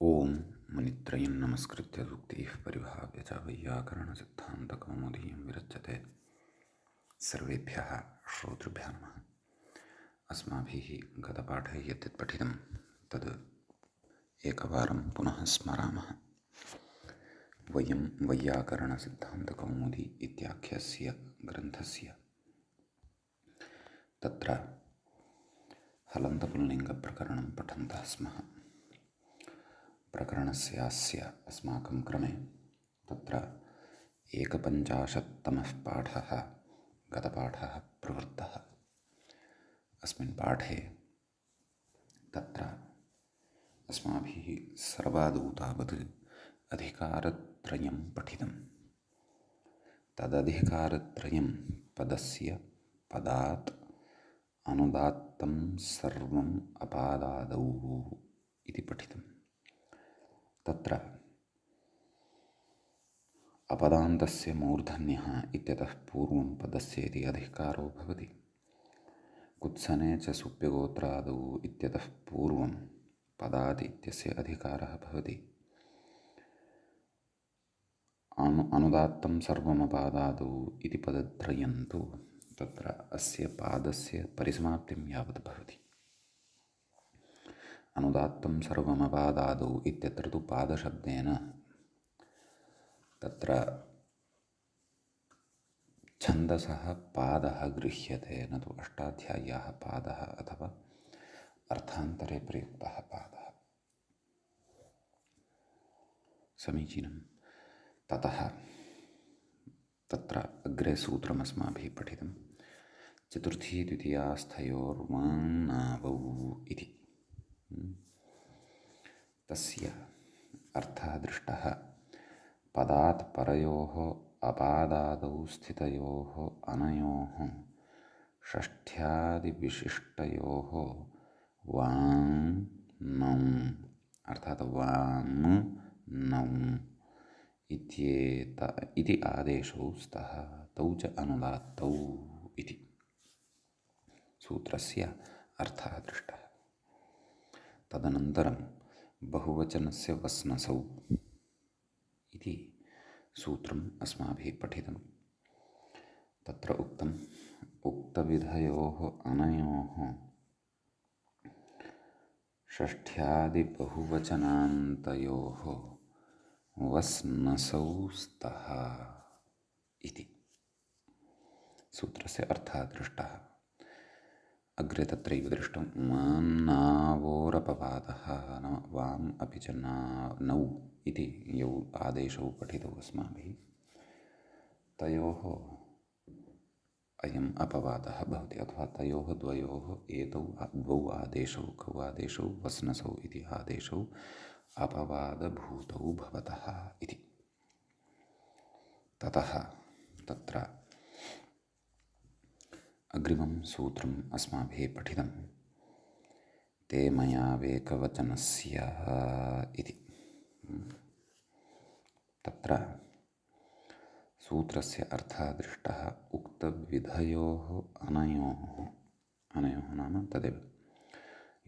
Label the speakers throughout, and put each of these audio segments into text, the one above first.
Speaker 1: ओम मुनित्रयं नमस्कृत्य सूक्तिः परिभाव्य च वैयाकरणसिद्धान्तकौमुदीं विरच्यते। सर्वेभ्यः श्रोतृभ्यः नमः। अस्माभिः गतपाठे यत् पठितं तद् एकवारं पुनः स्मरामः। वयं वैयाकरणसिद्धान्तकौमुदी इत्याख्यस्य ग्रन्थस्य तत्र हलन्तपुल्लिङ्गप्रकरणं पठन्तः स्मः। प्रकरणस्यास्य अस्माकं क्रमे तत्र 51तमः पाठः गतपाठः प्रवृत्तः। अस्मिन् पाठे तत्र अस्माभिः सर्वादौ तावत् अधिकारत्रयं पठितं। तदधिकारत्रयं पदस्य पदात् अनुदात्तं सर्वम् अपादादौ इति पठितम्। तत्र अपदान्तस्य मूर्धन्यः इत्यतः पूर्वं पदस्य इति अधिकारो भवति। कुत्सने च सुप्यगोत्रादौ इत्यतः पूर्वं पदात् इत्यस्य अधिकारः भवति। अनुदात्तं सर्वमपादादौ इति पदत्रयं तु तत्र अस्य पादस्य परिसमाप्तिं यावत् भवति। अनुदात्तं सर्वमपादादौ इत्यत्र तु पादशब्देन तत्र छन्दसः पादः गृह्यते, न तु अष्टाध्याय्याः पादः अथवा अर्थान्तरे प्रयुक्तः पादः। समीचीनं। ततः तत्र अग्रे सूत्रमस्माभिः पठितं। चतुर्थी द्वितीयास्थयोर्वाङ्नावौ इति। तस्य अर्थः दृष्टः। पदात् परयोः अपादादौ स्थितयोः अनयोः षष्ठ्यादिविशिष्टयोः वाङ् अर्थात् वाङ् इति आदेशौ स्तः तौ च अनुदात्तौ इति सूत्रस्य अर्थः दृष्टः। तदनन्तरं बहुवचनस्य वस्नसौ इति सूत्रम् अस्माभिः पठितं। तत्र उक्तम् उक्तविधयोः अनयोः षष्ठ्यादिबहुवचनान्तयोः वस्नसौ स्तः इति सूत्रस्य अर्थः दृष्टः। अग्रे तत्रैव दृष्टं वाङ्नावोरपवादः नाम वाम् अपि च नौ इति यौ आदेशौ पठितौ अस्माभिः, तयोः अयम् अपवादः भवति अथवा तयोः द्वयोः एतौ द्वौ आदेशौ कौ आदेशौ वस्नसौ इति आदेशौ अपवादभूतौ भवतः इति। ततः तत्र अग्रिमं सूत्रम् अस्माभिः पठितं। ते मया वेकवचनस्य इति। तत्र सूत्रस्य अर्थः दृष्टः। उक्तविधयोः अनयोः नाम तदेव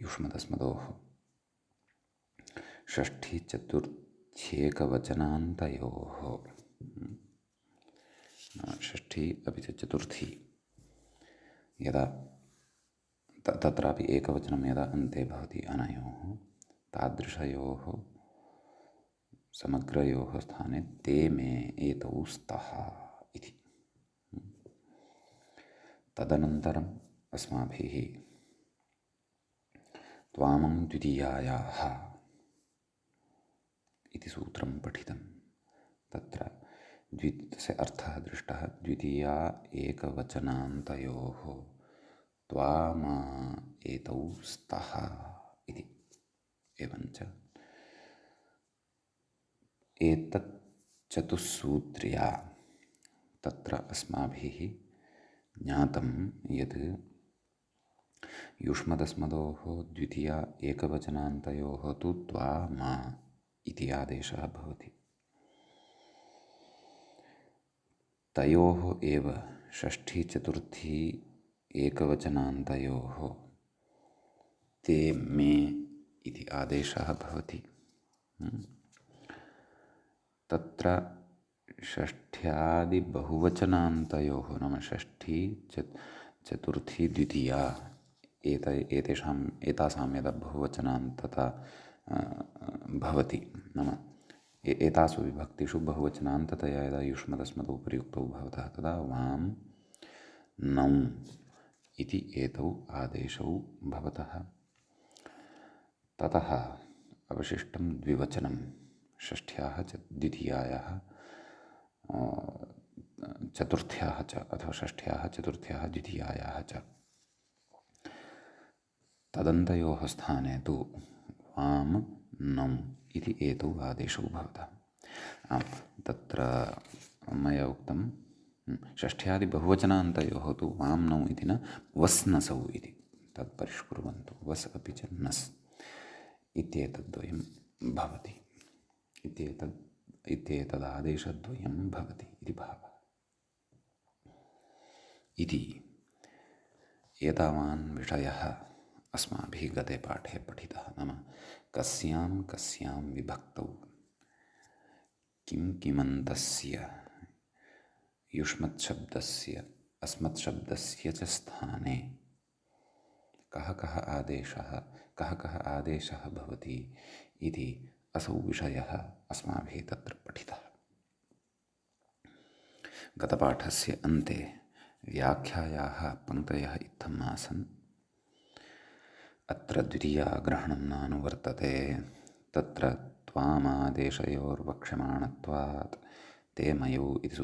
Speaker 1: युष्मदस्मदोः षष्ठी-चतुर्थ्येकवचनान्तयोः षष्ठी अपि च चतुर्थी यदा तत्रापि एकवचनं यदा अन्ते भवति अनयोः तादृशयोः समग्रयोः स्थाने ते मे एतौ स्तः इति। तदनन्तरम् अस्माभिः त्वामं द्वितीयायाः इति सूत्रं पठितं। तत्र तस्य अर्थः दृष्टः। द्वितीया एकवचनान्तयोः त्वामा एतौ स्तः इति। एवञ्च एतत् चतुस्सूत्र्या तत्र अस्माभिः ज्ञातं यत् युष्मदस्मदोः द्वितीया एकवचनान्तयोः तु त्वामा इति आदेशः भवति। तयोः एव षष्ठी चतुर्थी एकवचनान्तयोः ते मे इति आदेशः भवति। तत्र षष्ठ्यादिबहुवचनान्तयोः नाम षष्ठी चतुर्थी द्वितीया एतासां यदा बहुवचनान्तता भवति नाम एतासु विभक्तिषु बहुवचनान्ततया यदा युष्मदस्मदौ प्रयुक्तौ भवतः तदा वां नौ इति एतौ आदेशौ भवतः। ततः अवशिष्टं द्विवचनं षष्ठ्याः द्वितीयायाः चतुर्थ्याः च अथवा षष्ठ्याः चतुर्थ्याः द्वितीयायाः च तदन्तयोः स्थाने तु वां नौ इति एतौ आदेशौ भवतः। तत्र मया उक्तं षष्ठ्यादिबहुवचनान्तयोः तु वां नौ इति न वस्नसौ इति तत् परिष्कुर्वन्तु वस् अपि च नस् इत्येतद्द्वयं भवति इत्येतदादेशद्वयं भवति इति भावः। इति एतावान् विषयः अस्माभिः गते पाठे पठितः नाम कस्यां कस्यां विभक्तौ किं किमन्तस्य युष्मत्शब्दस्य अस्मत्शब्दस्य च स्थाने कः कः आदेशः भवति इति असौ विषयः अस्माभिः तत्र पठितः। गतपाठस्य अन्ते व्याख्यायाः पङ्क्तयः इत्थम् आसन्। अत्र द्वितीयाग्रहणं नानुवर्तते तत्र त्वामादेशयोर्वक्ष्यमाणत्वात् ते मयौ इति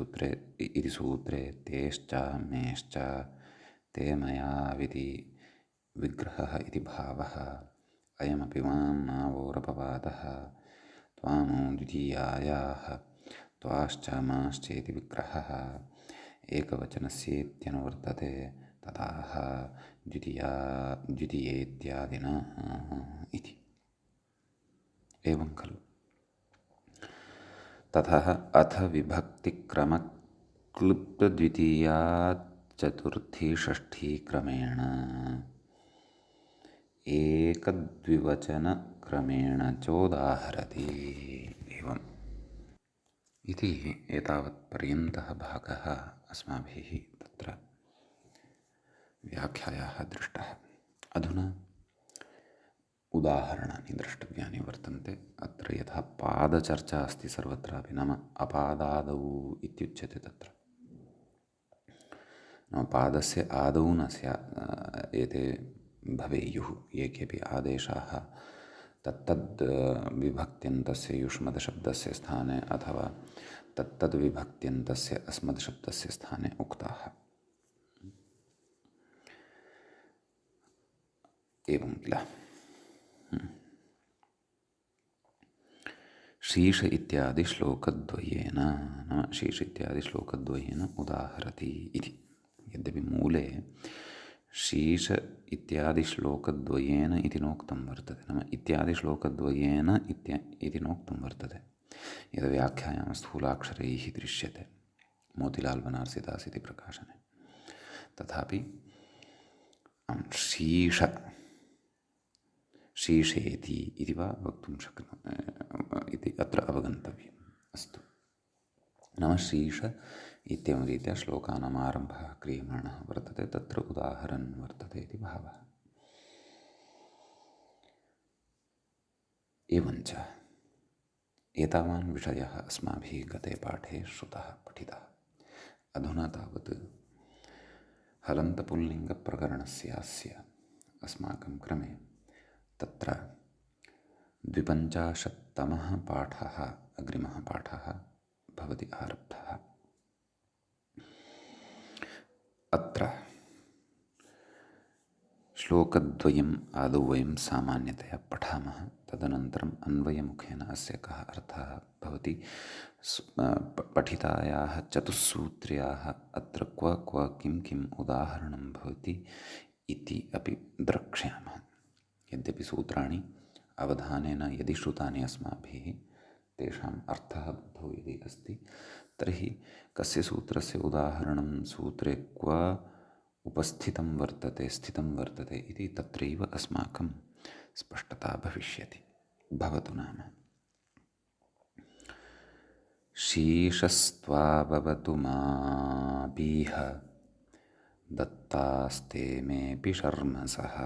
Speaker 1: सूत्रे तेश्च मेश्च ते मयाविति विग्रहः इति भावः अयमपि वां नावोरपवादः त्वामो द्वितीयायाः त्वाश्च माश्चेति विग्रहः एकवचनस्येत्यनुवर्तते तथाह द्वितीयेत्यादिना इति एवं खलु। ततः अथ विभक्तिक्रमक्लुप्तद्वितीयात् चतुर्थी षष्ठी क्रमेण एकदविवचनक्रमेण चोदाहरति एवम् इति एतावत्पर्यन्तः भागः अस्माभिः तत्र व्याख्यायाः दृष्टः। अधुना उदाहरणानि द्रष्टव्यानि वर्तन्ते। अत्र यथा पादचर्चा अस्ति सर्वत्रापि नाम अपादादौ इत्युच्यते तत्र नाम पादस्य आदौ न स्यात् एते भवेयुः ये केऽपि आदेशाः तत्तद् विभक्त्यन्तस्य युष्मदशब्दस्य स्थाने अथवा तत्तद् विभक्त्यन्तस्य अस्मद्शब्दस्य स्थाने उक्ताः। एवं किल शीश इत्यादि श्लोकद्वयेन नाम शीश इत्यादि श्लोकद्वयेन उदाहरति इति। यद्यपि मूले शीश इत्यादि श्लोकद्वयेन इति नोक्तं वर्तते नाम इत्यादि श्लोकद्वयेन इति नोक्तं वर्तते यद् व्याख्यायां स्थूलाक्षरैः दृश्यते मोतिलाल् बनारसीदास् इति प्रकाशने। तथापि शीशेति इति वा वक्तुं शक्नुमः इति अत्र अवगन्तव्यम्। अस्तु नाम शीश इत्येवं रीत्या श्लोकानाम् आरम्भः क्रियमाणः वर्तते तत्र उदाहरन् वर्तते इति भावः। एवञ्च एतावान् विषयः अस्माभिः गते पाठे श्रुतः पठितः। अधुना तावत् हलन्तपुल्लिङ्गप्रकरणस्यास्य अस्माकं क्रमे तत्र 52तमः पाठः अग्रिमः पाठः भवति आरब्धः। अत्र श्लोकद्वयम् आदौ वयं सामान्यतया पठामः तदनन्तरम् अन्वयमुखेन अस्य कः अर्थः भवति पठितायाः चतुस्सूत्र्याः अत्र क्व किं किम् उदाहरणं भवति इति अपि द्रक्ष्यामः। यद्यपि सूत्राणि अवधानेन यदि श्रुतानि अस्माभिः तेषाम् अर्थः बुद्धौ यदि अस्ति तर्हि कस्य सूत्रस्य उदाहरणं सूत्रे क्व उपस्थितं वर्तते स्थितं वर्तते इति तत्रैव अस्माकं स्पष्टता भविष्यति। भवतु नाम शीशस्त्वा भवतु मापीह दत्तास्ते मेऽपि शर्मसः।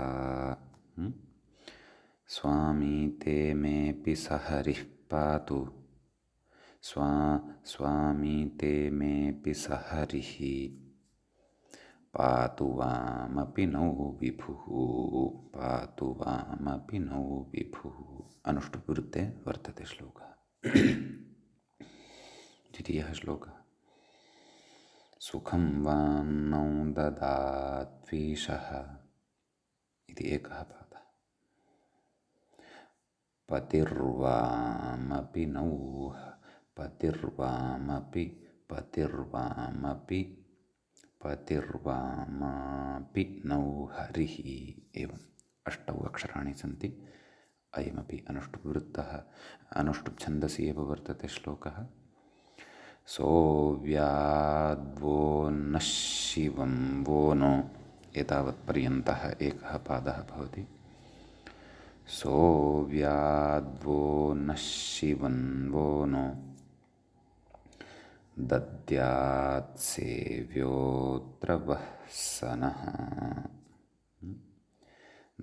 Speaker 1: स्वामी ते मेऽपि सहरिः पातु स्वामी ते मेऽपि सहरिः पातु वामपि नौ विभुः पातु वामपि नौ विभुः। अनुष्टुप्वृत्ते वर्तते श्लोकः। द्वितीयः श्लोकः। सुखं वान्नौ ददात्वीशः इति एकः पादः। पतिर्वामपि नौः पतिर्वामपि नौ हरिः। एवम् 8 अक्षराणि सन्ति। अयमपि अनुष्टुप्वृत्तः अनुष्टुप् छन्दसि एव वर्तते श्लोकः। सोऽव्याद्वो नः शिवं वो नो एतावत्पर्यन्तः एकः पादः भवति। सोऽव्याद्वो नः शिवं वो नो दद्यात्सेव्योऽत्र वः सनः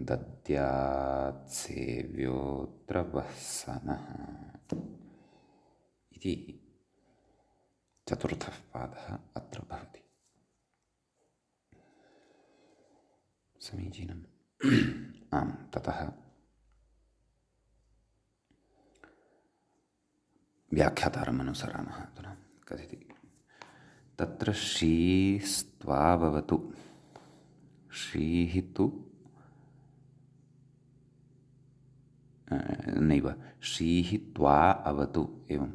Speaker 1: दद्यात्सेव्योऽत्र वः सनः इति चतुर्थः पादः अत्र भवति। समीचीनम्। आम्, ततः व्याख्यातारम् अनुसरामः। अधुना कथयति तत्र श्रीस्त्वावतु। श्रीः तु नैव, श्रीः त्वा अवतु एवं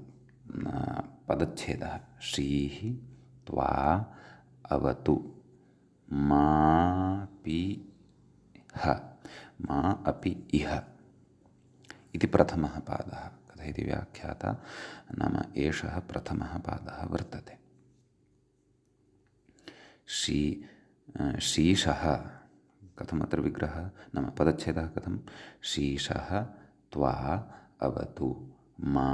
Speaker 1: पदच्छेदः। श्रीः त्वा अवतु मापि ह मा अपि इह इति प्रथमः पादः। कथयति व्याख्याता, नाम एषः प्रथमः पादः वर्तते। शीशः कथमत्र विग्रहः, नाम पदच्छेदः कथं? शीशः त्वा अवतु मा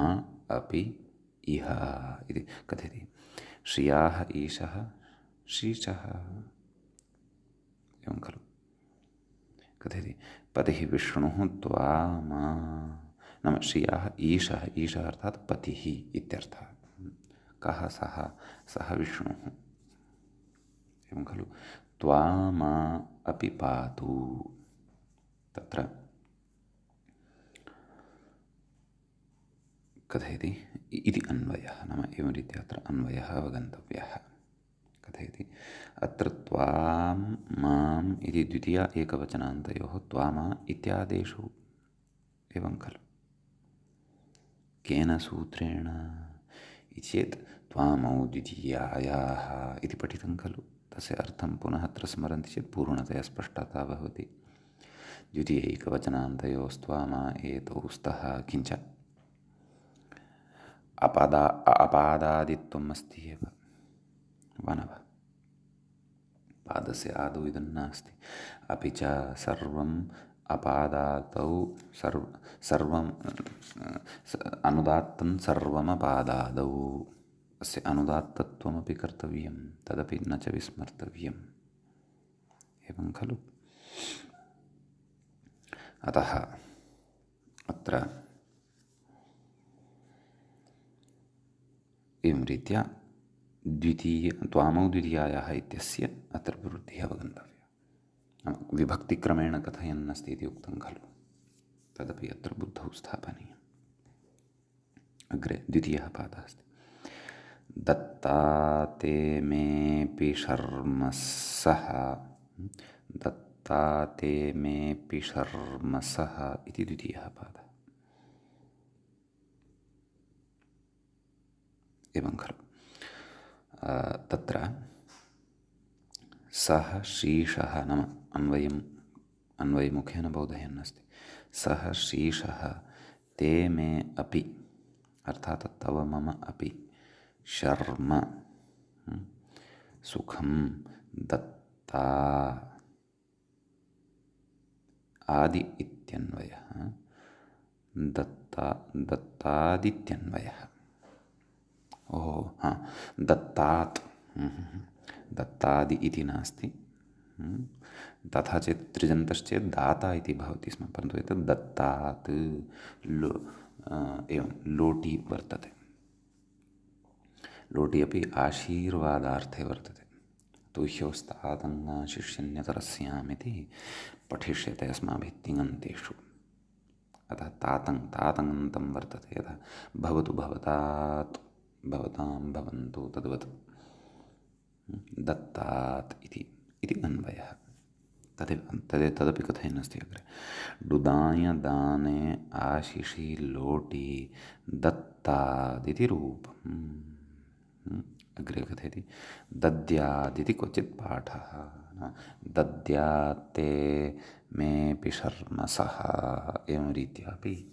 Speaker 1: अपि इह इति कथयति। श्रियाः ईशः शीशः एवं खलु। कथयति पतिः विष्णुः त्वा मा, नाम श्रियाः ईशः, ईशः अर्थात् पतिः इत्यर्थः। कः सः? सः विष्णुः एवं खलु। त्वा मा अपि पातु, तत्र कथयति इति अन्वयः, नाम एवं रीत्या अत्र अन्वयः अवगन्तव्यः। कथयति अत्र त्वां माम् इति द्वितीया एकवचनान्तयोः त्वामा इत्यादेषु एवं खलु। केन सूत्रेण इति चेत् त्वामौ द्वितीयायाः इति पठितं खलु। तस्य अर्थं पुनः अत्र स्मरन्ति चेत् पूर्णतया स्पष्टता भवति। द्वितीयैकवचनान्तयोस्त्वामा एतौ स्तः किञ्च अपादादित्वम् अस्ति एव वनव। पादस्य आदौ इदं नास्ति। अपि च सर्वम् अपादातौ सर्वम् अनुदात्तं सर्वमपादादौ। अस्य अनुदात्तत्वमपि कर्तव्यं, तदपि न च विस्मर्तव्यम् एवं खलु। अतः अत्र एवं रीत्या त्वामौ द्वितीयायाः इत्यस्य अत्र वृद्धिः अवगन्तव्या। विभक्तिक्रमेण कथयन् अस्ति इति उक्तं खलु, तदपि अत्र बुद्धौ स्थापनीयम्। अग्रे द्वितीयः पादः अस्ति। दत्ता ते मेऽपि शर्मसः दत्ता ते मेऽपि शर्मसः इति द्वितीयः पादः एवं खलु। तत्र सः शीशः, नाम अन्वयमुखेन बोधयन् अस्ति। सः शीशः ते मे अपि, अर्थात् तव मम अपि शर्म सुखं दत्ता आदि इत्यन्वयः दत्तादित्यन्वयः ओहो हाँ, दत्तात् दत्तादि इति नास्ति। तथा चेत् त्रिजन्तश्चेत् दाता इति भवति स्म, परन्तु एतत् दत्तात् लो एवं लोटि वर्तते। लोटि अपि आशीर्वादार्थे वर्तते। तुह्योस्तातङ्गाशिष्यन्यतरस्याम् इति पठिष्यते अस्माभिः तिङन्तेषु। अतः तातङ्गन्तं वर्तते, यथा भवतु भवतात्, भवतां भवन्तु तद्वत् दत्तात् इति अन्वयः। तदपि कथयन्नस्ति अग्रे। डुदाय दाने आशिषि लोटि दत्तादिति रूपम्। अग्रे कथयति दद्यादिति क्वचित् पाठः, दद्यात्ते मेऽपि शर्मसः, एवं रीत्यापि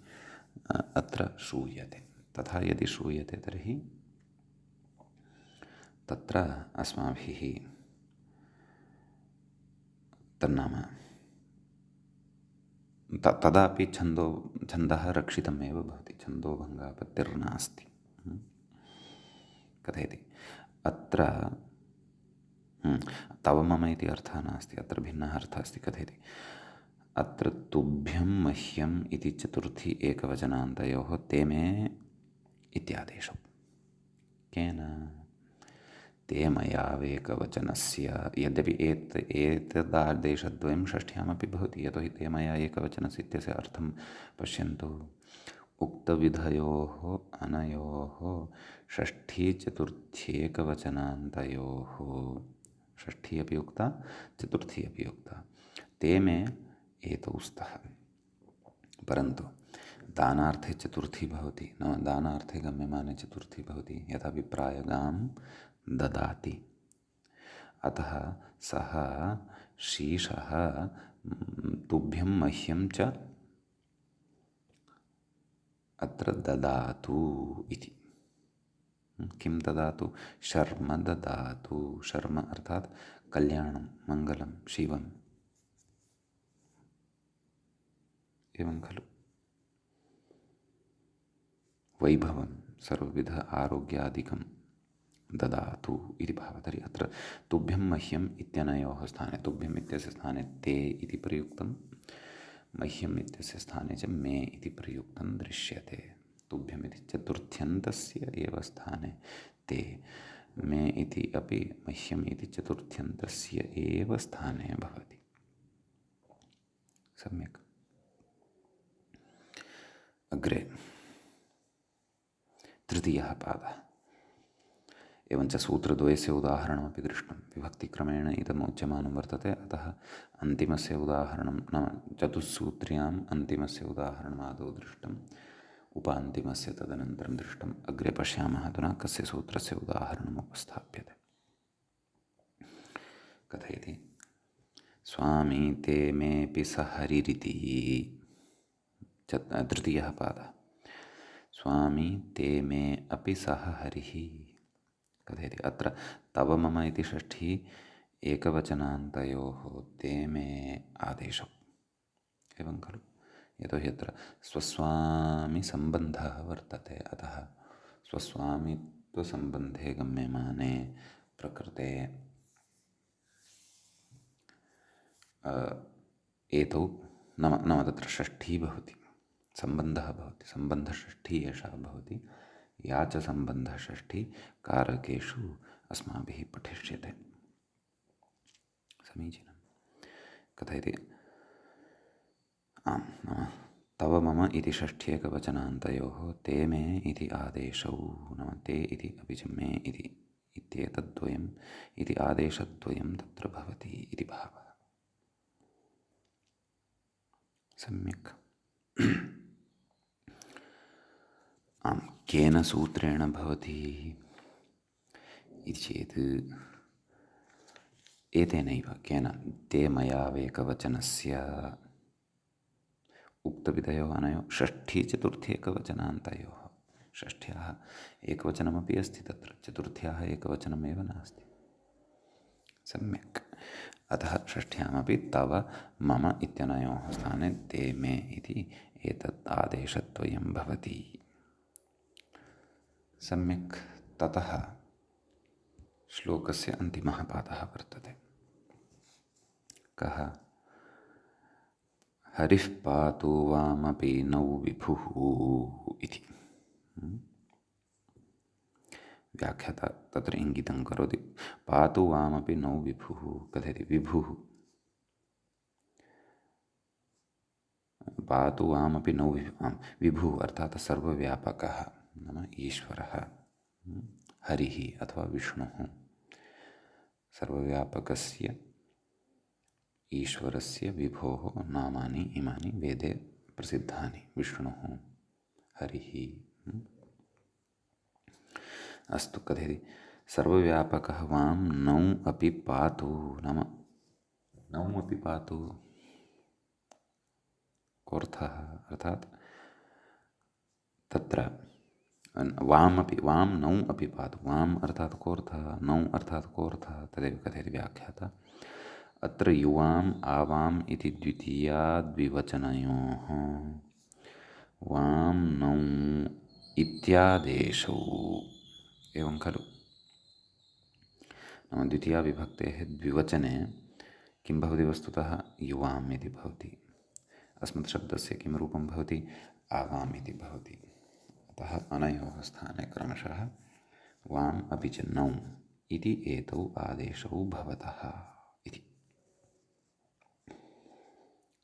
Speaker 1: अत्र श्रूयते। तथा यदि श्रूयते तर्हि तत्र अस्माभिः तन्नाम तदापि छन्दः रक्षितमेव भवति, छन्दोभङ्गापत्तिर्नास्ति। कथयति अत्र तव मम इति अर्थः नास्ति, अत्र भिन्नः अर्थः अस्ति। कथयति अत्र तुभ्यं मह्यम् इति चतुर्थी एकवचनान्तयोः ते मे इत्यादेशौ। केन? ते मयावेकवचनस्य, यद्यपि एतदादेशद्वयं षष्ठ्यामपि भवति, यतोहि ते मया एकवचनस्य इत्यस्य अर्थं पश्यन्तु। उक्तविधयोः अनयोः षष्ठी चतुर्थ्येकवचनान्तयोः, षष्ठी अपि उक्ता चतुर्थी अपि उक्ता, ते मे एतौ स्तः। परन्तु दानार्थे चतुर्थी भवति, नाम दानार्थे गम्यमाने चतुर्थी भवति, यथा विप्रायगां ददाति। अतः सः शीशः तुभ्यं मह्यं च अत्र ददातु इति। किं ददातु? शर्म ददातु। शर्म अर्थात् कल्याणं, मङ्गलं, शिवम्, एवं खलु। वैभवं, सर्वविध आरोग्यादिकं ददातु इति भावः। तर्हि अत्र तुभ्यं मह्यम् इत्यनयोः स्थाने, तुभ्यम् इत्यस्य स्थाने ते इति प्रयुक्तं, मह्यम् इत्यस्य स्थाने च मे इति प्रयुक्तं दृश्यते। तुभ्यम् इति चतुर्थ्यन्तस्य एव स्थाने ते, मे इति अपि मह्यम् इति चतुर्थ्यन्तस्य एव स्थाने भवति। सम्यक्। अग्रे तृतीयः पादः। एवञ्च सूत्रद्वयस्य उदाहरणमपि दृष्टं। विभक्तिक्रमेण इदमुच्यमानं वर्तते, अतः अन्तिमस्य उदाहरणं, नाम चतुस्सूत्र्याम् अन्तिमस्य उदाहरणमादौ दृष्टम्, उपान्तिमस्य तदनन्तरं दृष्टम्। अग्रे पश्यामः अधुना कस्य सूत्रस्य उदाहरणम् उपस्थाप्यते। कथयति स्वामी ते मेऽपि स हरिरिति। तृतीयः पादः। स्वामी ते मे अपि सः हरिः। कथयति अत्र तव मम इति षष्ठी एकवचनान्तयोः ते मे आदेशौ, एवं खलु। यतोहि अत्र स्वस्वामिसम्बन्धः वर्तते, अतः स्वस्वामित्वसम्बन्धे गम्यमाने प्रकृते एतौ नाम तत्र षष्ठी भवति, सम्बन्धः भवति, सम्बन्धषष्ठी एषा भवति, या च सम्बन्धषष्ठी कारकेषु अस्माभिः पठिष्यते। समीचीनं। कथयति आम्, नाम तव मम इति षष्ठ्येकवचनान्तयोः ते मे इति आदेशौ, नाम ते इति अपि च मे इति इत्येतद्द्वयम् इति आदेशद्वयं तत्र भवति इति भावः। सम्यक्। आम्, केन सूत्रेण भवति इति चेत् एतेनैव। केन? ते मयावेकवचनस्य, उक्तविधयोः अनयोः षष्ठी चतुर्थी एकवचनान्तयोः। षष्ठ्याः एकवचनमपि अस्ति तत्र, चतुर्थ्याः एकवचनमेव नास्ति। सम्यक्। अतः षष्ठ्यामपि तव मम इत्यनयोः स्थाने ते मे इति एतत् आदेशद्वयं भवति। सम्यक्। ततः श्लोकस्य अन्तिमः पादः वर्तते। कः? हरिः पातु वामपि नौ विभुः इति। व्याख्याता तत्र इङ्गितं करोति। पातु वामपि नौ विभुः कथयति। विभुः पातु वामपि नौ विभुः अर्थात् सर्वव्यापकः नाम ईश्वरः, हरिः अथवा विष्णुः। सर्वव्यापकस्य ईश्वरस्य विभोः नामानि इमानि वेदे प्रसिद्धानि। विष्णुः, हरिः। अस्तु, कथयति सर्वव्यापकः वां नौ अपि पातु नाम नौ अपि पातु कोऽर्थः? अर्थात् तत्र वामपि वां नौ अपि पातु। वाम् अर्थात् कोऽर्थः? नौ अर्थात् कोऽर्थः? तदेव कथयति व्याख्याता। अत्र युवाम् आवाम् इति द्वितीयाद्विवचनयोः वां नौ इत्यादेशौ एवं खलु। नाम द्वितीयाविभक्तेः द्विवचने किं भवति? वस्तुतः युवाम् इति भवति। अस्मत् शब्दस्य किं रूपं भवति? आवाम् इति भवति। अतः अनयोः स्थाने क्रमशः वाम् अपि च नौ इति एतौ आदेशौ भवतः इति।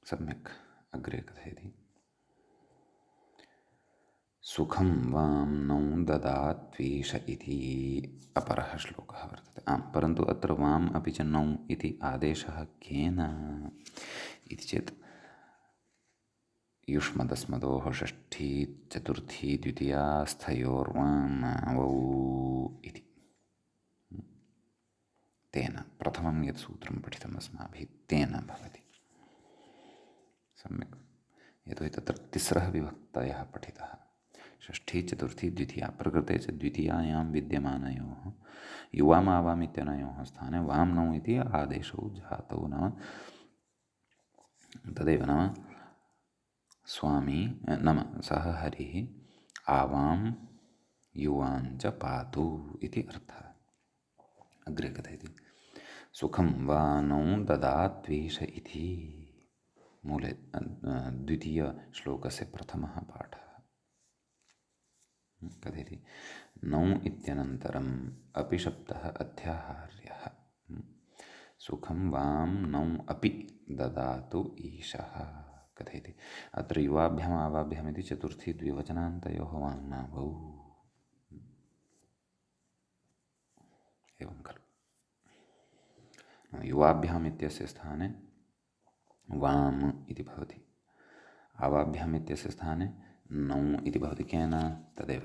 Speaker 1: सम्यक् अग्रे कथयति। सुखं वां नौ ददात्वीश इति अपरः श्लोकः वर्तते। परन्तु अत्र वाम् अपि च नौ इति आदेशः केन इति चेत् युष्मदस्मदोः षष्ठी चतुर्थी द्वितीया स्थयोर्वाङ्वौ इति। तेन प्रथमं यत् सूत्रं पठितम् अस्माभिः तेन भवति। सम्यक्। यतोहि तत्र तिस्रः विभक्तयः पठितः। षष्ठी चतुर्थी द्वितीया। प्रकृते च द्वितीयायां विद्यमानयोः युवामावाम् इत्यनयोः स्थाने वां नौ इति आदेशौ जातौ। नाम तदेव नाम स्वामी नाम सः हरिः आवां युवाञ्च पातु इति अर्थः। अग्रे कथयति सुखं वा नौ ददात्वीश इति मूले द्वितीयश्लोकस्य प्रथमः पाठः। कथयति नौ इत्यनन्तरम् अपि शब्दः अध्याहार्यः। सुखं वां नौ अपि ददातु ईशः कथयति। अत्र युवाभ्याम् आवाभ्यामिति चतुर्थी द्विवचनान्तयोः वाङ्नावौ एवं खलु। युवाभ्याम् इत्यस्य स्थाने वाम् इति भवति। आवाभ्याम् इत्यस्य स्थाने नौ इति भवति। केन? तदेव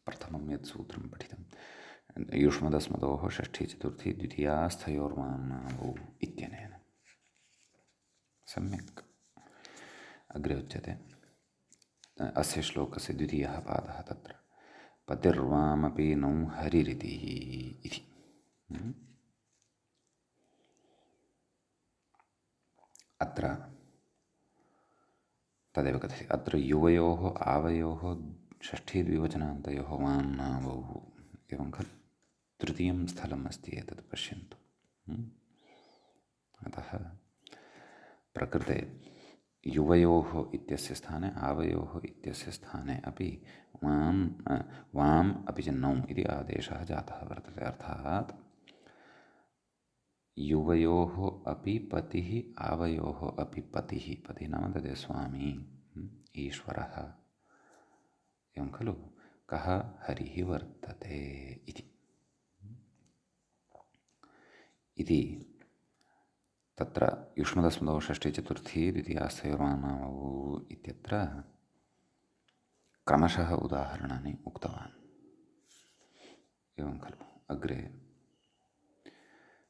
Speaker 1: प्रथमं यत् सूत्रं पठितं। युष्मदस्मदोः षष्ठी चतुर्थी द्वितीया स्थयोर्वाङ्नावौ इत्यनेन। सम्यक्। अग्रे उच्यते अस्य श्लोकस्य द्वितीयः पादः तत्र पतिर्वामपि नौ हरिरिति इति। अत्र तदेव कथयति। अत्र युवयोः आवयोः षष्ठी द्विवचनान्तयोः वाङ्नावौ एवं खलु। तृतीयं स्थलम् अस्ति एतत् पश्यन्तु। अतः प्रकृते युवयोः इत्यस्य स्थाने आवयोः इत्यस्य स्थाने अपि वाम् अपि च नौ इति आदेशः जातः वर्तते। अर्थात् युवयोः अपि पतिः आवयोः अपि पतिः। पतिः नाम तदेव स्वामी ईश्वरः एवं खलु। कः? हरिः वर्तते इति तत्र युष्मदस्मदौ षष्ठी चतुर्थी द्वितीयास्थयोर्वाङ्नावौ इत्यत्र क्रमशः उदाहरणानि उक्तवान् एवं खलु। अग्रे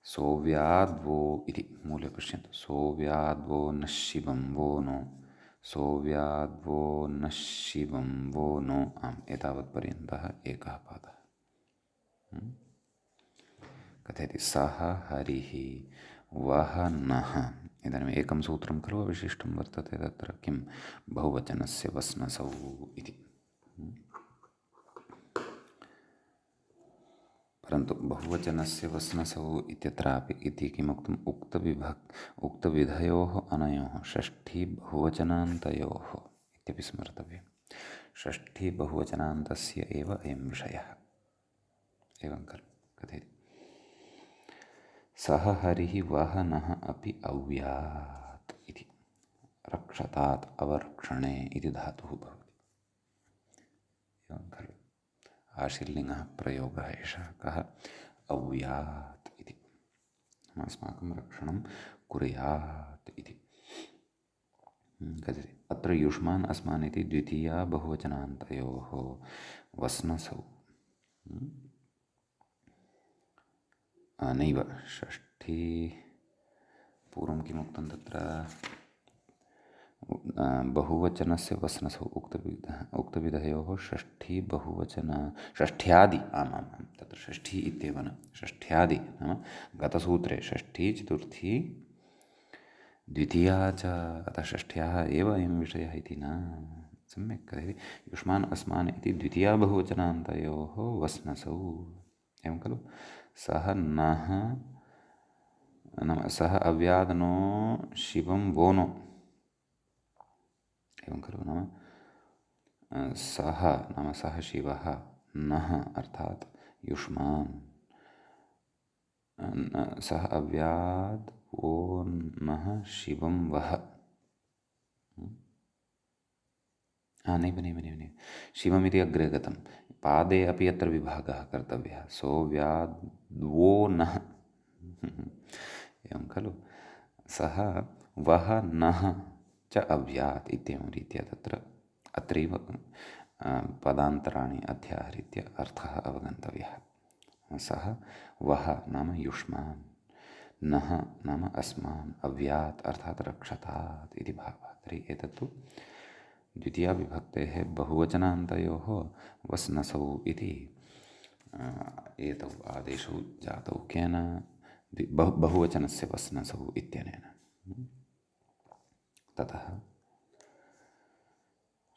Speaker 1: सोव्याद्वो इति मूले पश्यन्तु। सोव्याद्वो न शिवं वो नो सोव्याद्वो न शिवं वो नो। एतावत्पर्यन्तः एकः पादः। कथयति सः हरिः वः नः। इदानीम् एकं सूत्रं खलु अवशिष्टं वर्तते तत्र। किं? बहुवचनस्य वस्नसौ इति। परन्तु बहुवचनस्य वस्नसौ इत्यत्रापि इति किमुक्तम् उक्तविधयोः अनयोः षष्ठी बहुवचनान्तयोः इत्यपि स्मर्तव्यम्। षष्ठी बहुवचनान्तस्य एव अयं विषयः। एवं खलु कथयति। सः हरिः वः नः अपि अव्यात् इति रक्षतात् अवरक्षणे इति धातुः भवति। एवं खलु आशीर्लिङ्गः प्रयोगः एषः कः अव्यात् इति अस्माकं रक्षणं कुर्यात् इति कथयति। अत्र युष्मान् अस्मान् इति द्वितीया बहुवचनान्तयोः वस्नसौ नैव षष्ठी पूर्वं किमुक्तं तत्र बहुवचनस्य वस्नसौ उक्तविधयोः षष्ठी बहुवचन षष्ठ्यादि आमां तत्र षष्ठी इत्येव न षष्ठ्यादि नाम गतसूत्रे षष्ठी चतुर्थी द्वितीया च अतः षष्ठ्याः एव अयं विषयः इति न सम्यक् कथयति। युष्मान् अस्मान् इति द्वितीया बहुवचनान्तयोः वस्नसौ एवं खलु। सः नः नाम सः अव्यादनो शिवं वो नो एवं खलु। नाम सः नाम सः शिवः नः अर्थात् युष्मान् सः अव्याद् वो नः शिवं वः नैव नैव नैव नैव शिवमिति अग्रे गतं पादे अपि अत्र विभागः कर्तव्यः सोऽव्याद्वो नः एवं खलु। सः वः नः च अव्यात् इत्येवं रीत्या तत्र अत्रैव पदान्तराणि अध्याहृत्य अर्थः अवगन्तव्यः। सः वः नाम युष्मान् नः नाम अस्मान् अव्यात् अर्थात् रक्षतात् इति भावः। तर्हि एतत्तु द्वितीया विभक्तेः बहुवचनान्तयोः वस्नसौ इति एतौ आदेशौ जातौ केन बहुवचनस्य वस्नसौ इत्यनेन। ततः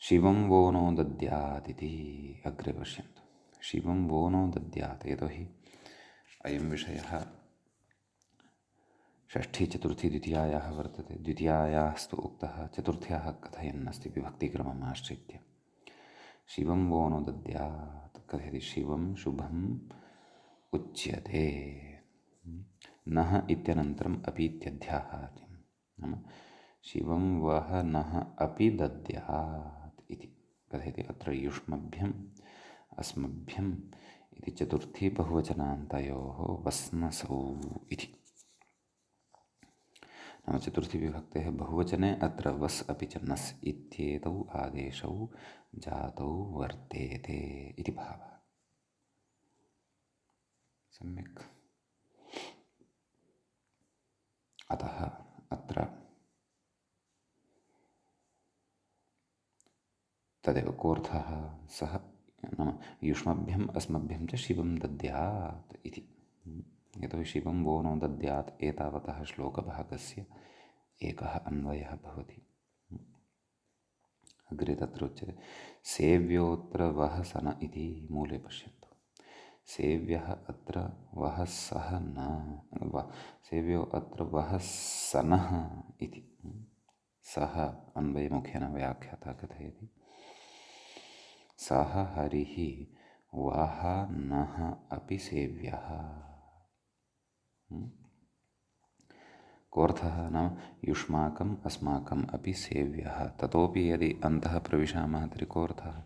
Speaker 1: शिवं वो नो दद्यात् इति अग्रे पश्यन्तु। शिवं वो नो दद्यात् यतोहि अयं विषयः षष्ठी चतुर्थी द्वितीयायाः वर्तते। द्वितीयायास्तु उक्तः चतुर्थ्याः कथयन्नस्ति विभक्तिक्रमम् आश्रित्य। शिवं वो नो दद्यात् कथयति। शिवं शुभम् उच्यते नः इत्यनन्तरम् अपि इत्यध्याहार्यं नाम शिवं वः नः अपि दद्यात् इति कथयति। अत्र युष्मभ्यम् अस्मभ्यम् इति चतुर्थी बहुवचनान्तयोः वस्नसौ इति नाम चतुर्थी विभक्तेः बहुवचने अत्र वस् अपि च नस् इत्येतौ आदेशौ जातौ वर्तेते इति भावः। सम्यक्। अतः अत्र तदेव कोऽर्थः सः नाम युष्मभ्यम् अस्मभ्यं च शिवं दद्यात् इति। यतोहि शिवं वो नो दद्यात् एतावतः श्लोकभागस्य एकः अन्वयः भवति। अग्रे तत्र उच्यते सेव्योऽत्र वः सन इति मूले पश्यन्तु। सेव्यः अत्र वः सः न सेव्यो अत्र वः सनः इति सः अन्वयमुखेन व्याख्याता कथयति। सः हरिः वः नः अपि सेव्यः। कोऽर्थः नाम युष्माकम् अस्माकम् अपि सेव्यः। ततोपि यदि अन्तः प्रविशामः तर्हि कोऽर्थः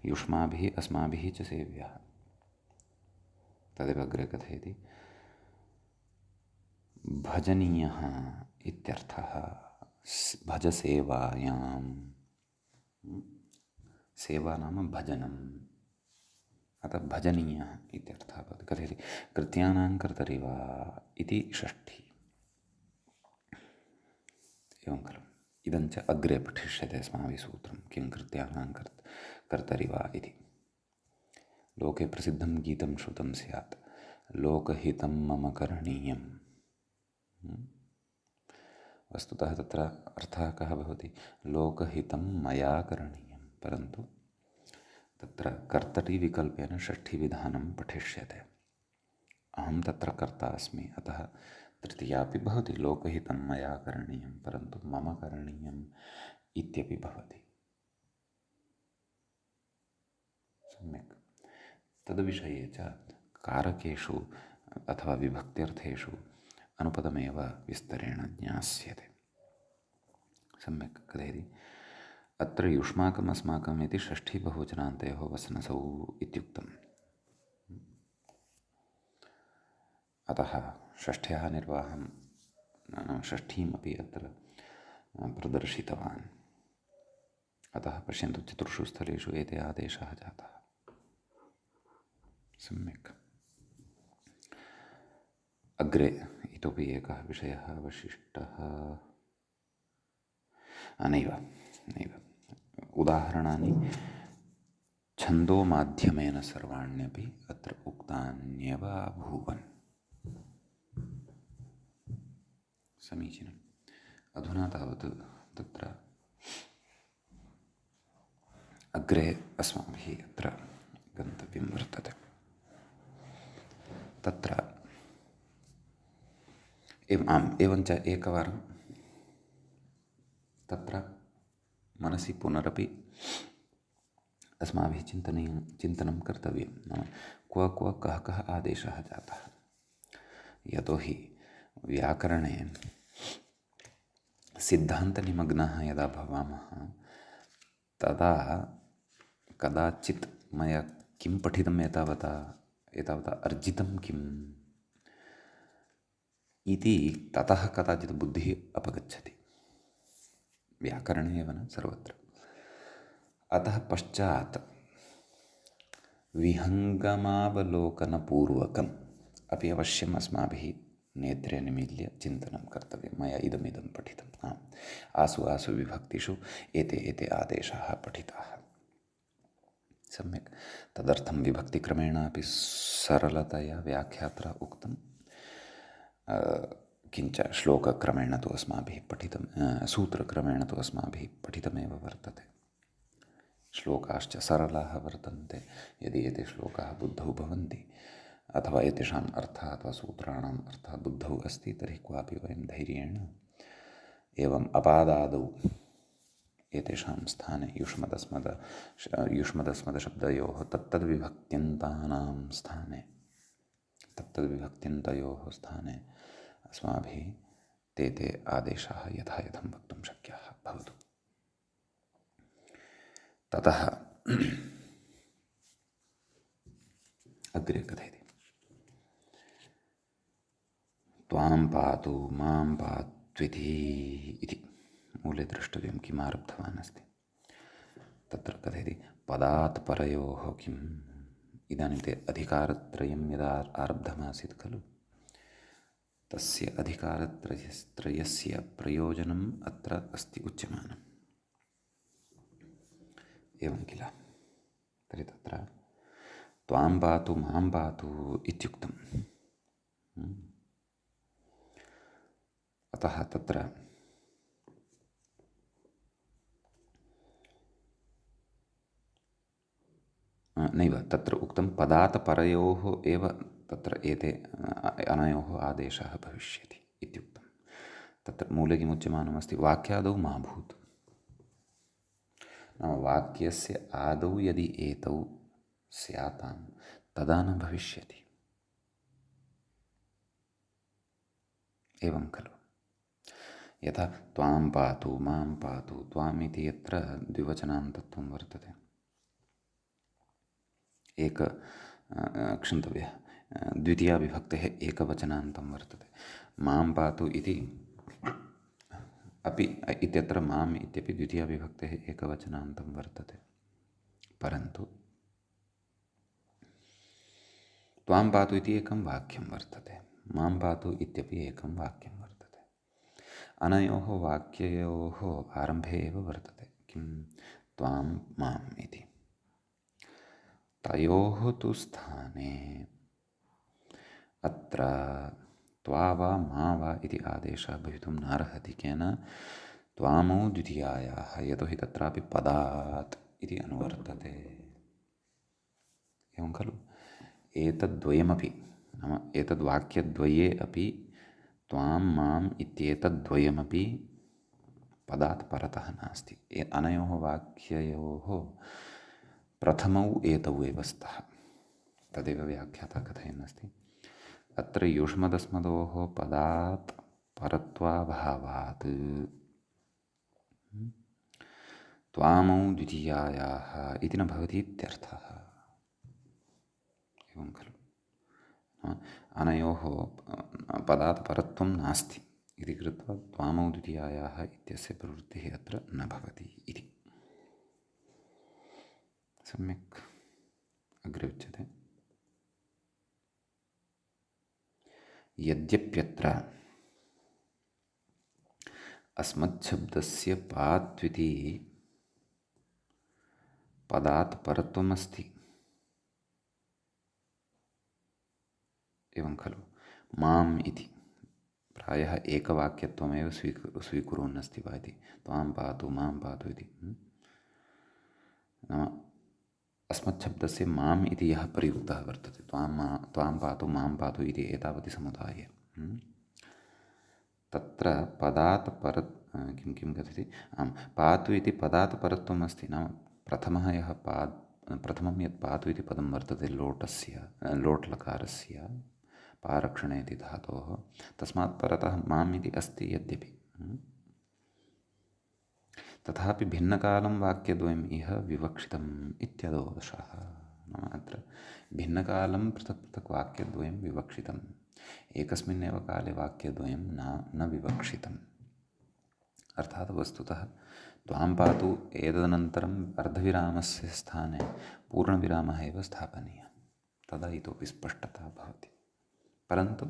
Speaker 1: युष्माभिः अस्माभिः च सेव्यः। तदेव अग्रे कथयति भजनीयः इत्यर्थः भजसेवायां सेवा नाम भजनम् अतः भजनीयः इत्यर्थः भवति। कथयति कृत्यानां कर्तरिव इति षष्ठी एवं खलु। इदं च अग्रे पठिष्यते अस्माभिः सूत्रं किं कृत्यानां कर्तरिव इति। लोके प्रसिद्धं गीतं श्रुतं स्यात् लोकहितं मम करणीयम्। वस्तुतः तत्र अर्थः कः भवति लोकहितं मया करणीयं परन्तु तत्र कर्तरि विकल्पेन षष्ठीविधानं पठिष्यते। अहं तत्र कर्ता अस्मि, अतः तृतीयापि भवति, लोकहितं मया करणीयं परन्तु मम करणीयम् इत्यपि भवति। सम्यक्। तद्विषये च कारकेषु अथवा विभक्त्यर्थेषु अनुपदमेव विस्तरेण ज्ञास्यते। सम्यक् कथयति। अत्र युष्माकम् अस्माकम् इति षष्ठीबहुवचनान्तयोः वसनसौ इत्युक्तम्। अतः षष्ठ्याः निर्वाहं षष्ठीमपि अत्र प्रदर्शितवान्। अतः पश्यन्तु, चतुर्षु स्थलेषु एते आदेशः जातः। सम्यक्। अग्रे इतोपि एकः विषयः अवशिष्टः। नैव उदाहरणानि छन्दोमाध्यमेन सर्वाण्यपि अत्र उक्तान्येव अभूवन्। समीचीनम्। अधुना तावत् तत्र अग्रे अस्माभिः अत्र गन्तव्यं वर्तते। तत्र एवञ्च एकवारं तत्र मनसि पुनरपि अस्माभिः चिन्तनं कर्तव्यं। नाम क्व क्व कः कः आदेशः जातः। यतोहि व्याकरणे सिद्धान्तनिमग्नाः यदा भवामः तदा कदाचित् मया किं पठितम् एतावता अर्जितं किम् इति ततः कदाचित् बुद्धिः अपगच्छति, व्याकरणे एव न सर्वत्र। अतः पश्चात् विहङ्गमावलोकनपूर्वकम् अपि अवश्यम् अस्माभिः नेत्रे निमील्य चिन्तनं कर्तव्यं। मया इदमिदं पठितम्, आसु आसु विभक्तिषु एते आदेशाः पठिताः। सम्यक्। तदर्थं विभक्तिक्रमेणापि सरलतया व्याख्यात्र उक्तं, किञ्च श्लोकक्रमेण तु अस्माभिः पठितं, सूत्रक्रमेण तु अस्माभिः पठितमेव वर्तते। श्लोकाश्च सरलाः वर्तन्ते। यदि एते श्लोकाः बुद्धौ भवन्ति अथवा एतेषाम् अर्थः अथवा सूत्राणाम् अर्थः बुद्धौ अस्ति तर्हि क्वापि वयं धैर्येण एवम् अपादादौ एतेषां स्थाने युष्मदस्मदशब्दयोः तत्तद्विभक्त्यन्तानां स्थाने तत्तद्विभक्त्यन्तयोः स्थाने अस्माभिः ते आदेशाः यथायथं वक्तुं शक्याः भवतु। ततः अग्रे कथयति। त्वां पातु मां पात्विति इति मूले द्रष्टव्यं किम् आरब्धवान् अस्ति। तत्र कथयति पदात् परयोः किम्। इदानीं ते अधिकारत्रयं यदा आरब्धमासीत् खलु, तस्य अधिकारत्रयस्य प्रयोजनम् अत्र अस्ति उच्यमानम्। एवं किल। तर्हि तत्र त्वां पातु मां पातु इत्युक्तम्। अतः तत्र नैव तत्र उक्तं पदात् परयोः एव तत्र एते अनयोः आदेशः भविष्यति इत्युक्तं। तत्र मूले किमुच्यमानमस्ति, वाक्यादौ मा भूत्। नाम वाक्यस्य आदौ यदि एतौ स्यातां तदा न भविष्यति। एवं खलु। यथा त्वां पातु मां पातु, त्वाम् इति यत्र द्विवचनान्तत्वं वर्तते, क्षन्तव्यः, द्वितीया विभक्तेः एकवचनान्तं वर्तते। मां पातु इति अपि इत्यत्र माम् इत्यपि द्वितीया विभक्तेः एकवचनान्तं वर्तते। परन्तु त्वां पातु इति एकं वाक्यं वर्तते, मां पातु इत्यपि एकं वाक्यं वर्तते। अनयोः वाक्ययोः आरम्भे एव वर्तते किं, त्वां माम् इति। तयोः तु स्थाने अत्र त्वा वा मा वा इति आदेशः भवितुं नार्हति। केन? त्वामौ द्वितीयायाः, यतोहि तत्रापि पदात् इति अनुवर्तते। एवं खलु। एतद्द्वयमपि नाम एतद्वाक्यद्वये अपि त्वां माम् इत्येतद्द्वयमपि पदात् परतः नास्ति। अनयोः वाक्ययोः प्रथमौ एतौ एव स्तः। तदेव व्याख्याता कथयन्नस्ति। अत्र युष्मदस्मदोः पदात् परत्वाभावात् त्वामौ द्वितीयायाः इति न भवति इत्यर्थः। एवं खलु। अनयोः पदात् परत्वं नास्ति इति कृत्वा त्वामौ द्वितीयायाः इत्यस्य प्रवृत्तिः अत्र न भवति इति। सम्यक् अग्रे उच्यते। यद्यप्यत्र अस्मच्छब्दस्य पात्विति पदात् परत्वमस्ति। एवं खलु। माम् इति प्रायः एकवाक्यत्वमेव स्वीकुर्वन्नस्ति वा इति। त्वां पातु मां पातु इति। नाम अस्मच्छब्दस्य माम् इति यः प्रयुक्तः वर्तते, त्वां पातु मां पातु इति एतावति समुदाये, तत्र पदात् किं कथयति, पातु इति पदात् परत्वम् अस्ति। नाम प्रथमं यत् पातु इति पदं वर्तते लोट् लकारस्य पारक्षणे इति धातोः, तस्मात् परतः माम् इति अस्ति यद्यपि, तथापि भिन्नकालं वाक्यद्वयम् इह विवक्षितम् इत्यदोदशः। नाम अत्र भिन्नकालं पृथक् पृथक् वाक्यद्वयं विवक्षितम्, एकस्मिन्नेव काले वाक्यद्वयं न विवक्षितम्। अर्थात् वस्तुतः त्वां पातु एतदनन्तरम् अर्धविरामस्य स्थाने पूर्णविरामः एव स्थापनीयः, तदा इतोपि स्पष्टता भवति। परन्तु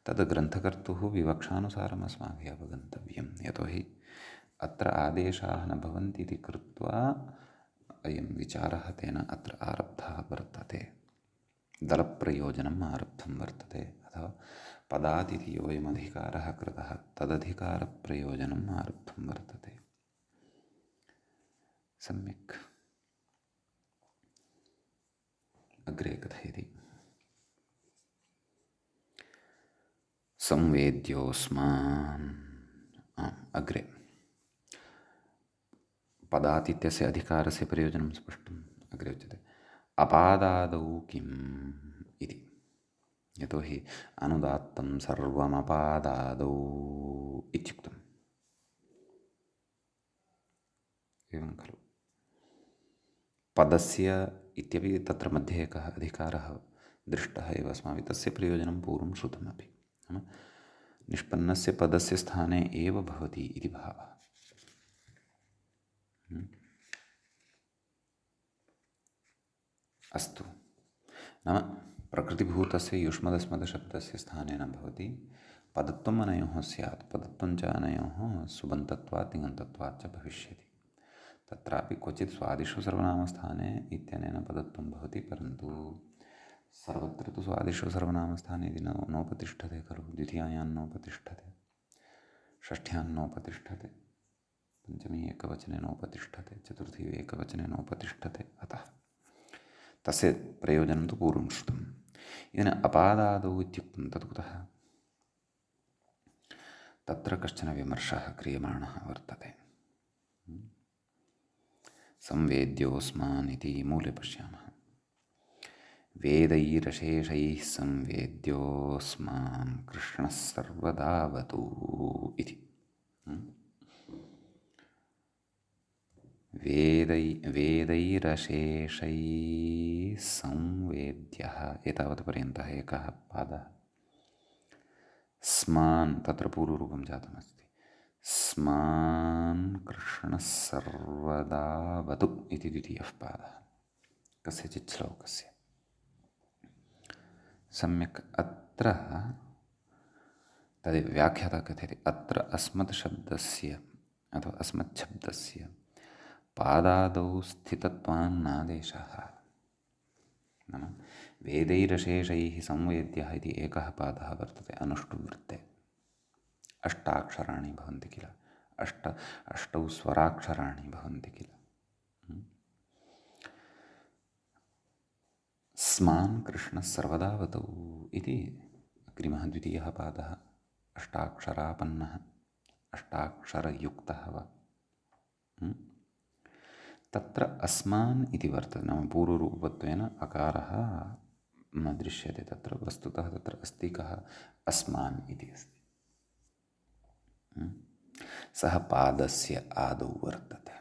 Speaker 1: तद् ग्रन्थकर्तुः विवक्षानुसारम् अस्माभिः अवगन्तव्यं, यतोहि अत्र आदेशाः न भवन्ति इति कृत्वा अयं विचारः तेन अत्र आरब्धः वर्तते। दलप्रयोजनम् आरब्धं वर्तते, अथवा पदादिति योऽयमधिकारः कृतः तदधिकारप्रयोजनम् आरब्धं वर्तते। सम्यक् अग्रे कथयति। संवेद्योऽस्मान् अग्रे पदात् इत्यस्य अधिकारस्य प्रयोजनं स्पष्टम्। अग्रे उच्यते अपादादौ किम् इति। यतोहि अनुदात्तं सर्वमपादादौ इत्युक्तम्। एवं खलु। पदस्य इत्यपि तत्र मध्ये एकः अधिकारः दृष्टः एव अस्माभिः, तस्य प्रयोजनं पूर्वं श्रुतमपि। नाम निष्पन्नस्य पदस्य स्थाने एव भवति इति भावः। अस्तु, नाम प्रकृतिभूतस्य युष्मदस्मदशब्दस्य स्थाने न भवति, पदत्वम् अनयोः स्यात्। पदत्वं च अनयोः सुबन्तत्वात् तिङन्तत्वात् च भविष्यति। तत्रापि क्वचित् स्वादिषु सर्वनामस्थाने इत्यनेन पदत्वं भवति, परन्तु सर्वत्र तु स्वादिषु सर्वनामस्थाने इति नोपतिष्ठते खलु। द्वितीयायान्नोपतिष्ठते, षष्ठ्यान्नोपतिष्ठते, पञ्चमी एकवचने नोपतिष्ठते, चतुर्थी एकवचने नोपतिष्ठते। अतः तस्य प्रयोजनं तु पूर्वं श्रुतम्। इदानीम् अपादादौ इत्युक्तं तत् कुतः? तत्र कश्चन विमर्शः क्रियमाणः वर्तते। संवेद्योऽस्मान् इति मूले पश्यामः। वेदैरशेषैः संवेद्योऽस्मान् कृष्णः सर्वदावतु इति। वेदैरशेषैः संवेद्यः एतावत्पर्यन्तः एकः पादः। स्मान् तत्र पूर्वरूपं जातमस्ति। स्मान् कृष्णः सर्वदावतु इति द्वितीयः पादः कस्यचित् श्लोकस्य। सम्यक् अत्र तद् व्याख्याता कथयति, अत्र अस्मत् शब्दस्य अथवा अस्मच्छब्दस्य पादादौ स्थितत्वान्नादेशः। नाम वेदैरशेषैः संवेद्यः इति एकः पादः वर्तते अनुष्टुवृत्ते। अष्टाक्षराणि भवन्ति किल, अष्टौ स्वराक्षराणि भवन्ति किल। अस्मान् कृष्णः सर्वदावतौ इति अग्रिमः द्वितीयः पादः अष्टाक्षरापन्नः अष्टाक्षरयुक्तः वा। तत्र अस्मान् इति वर्तते, नाम पूर्वरूपत्वेन अकारः न दृश्यते तत्र, वस्तुतः तत्र अस्ति कः, अस्मान् इति अस्ति। सः पादस्य आदौ वर्तते,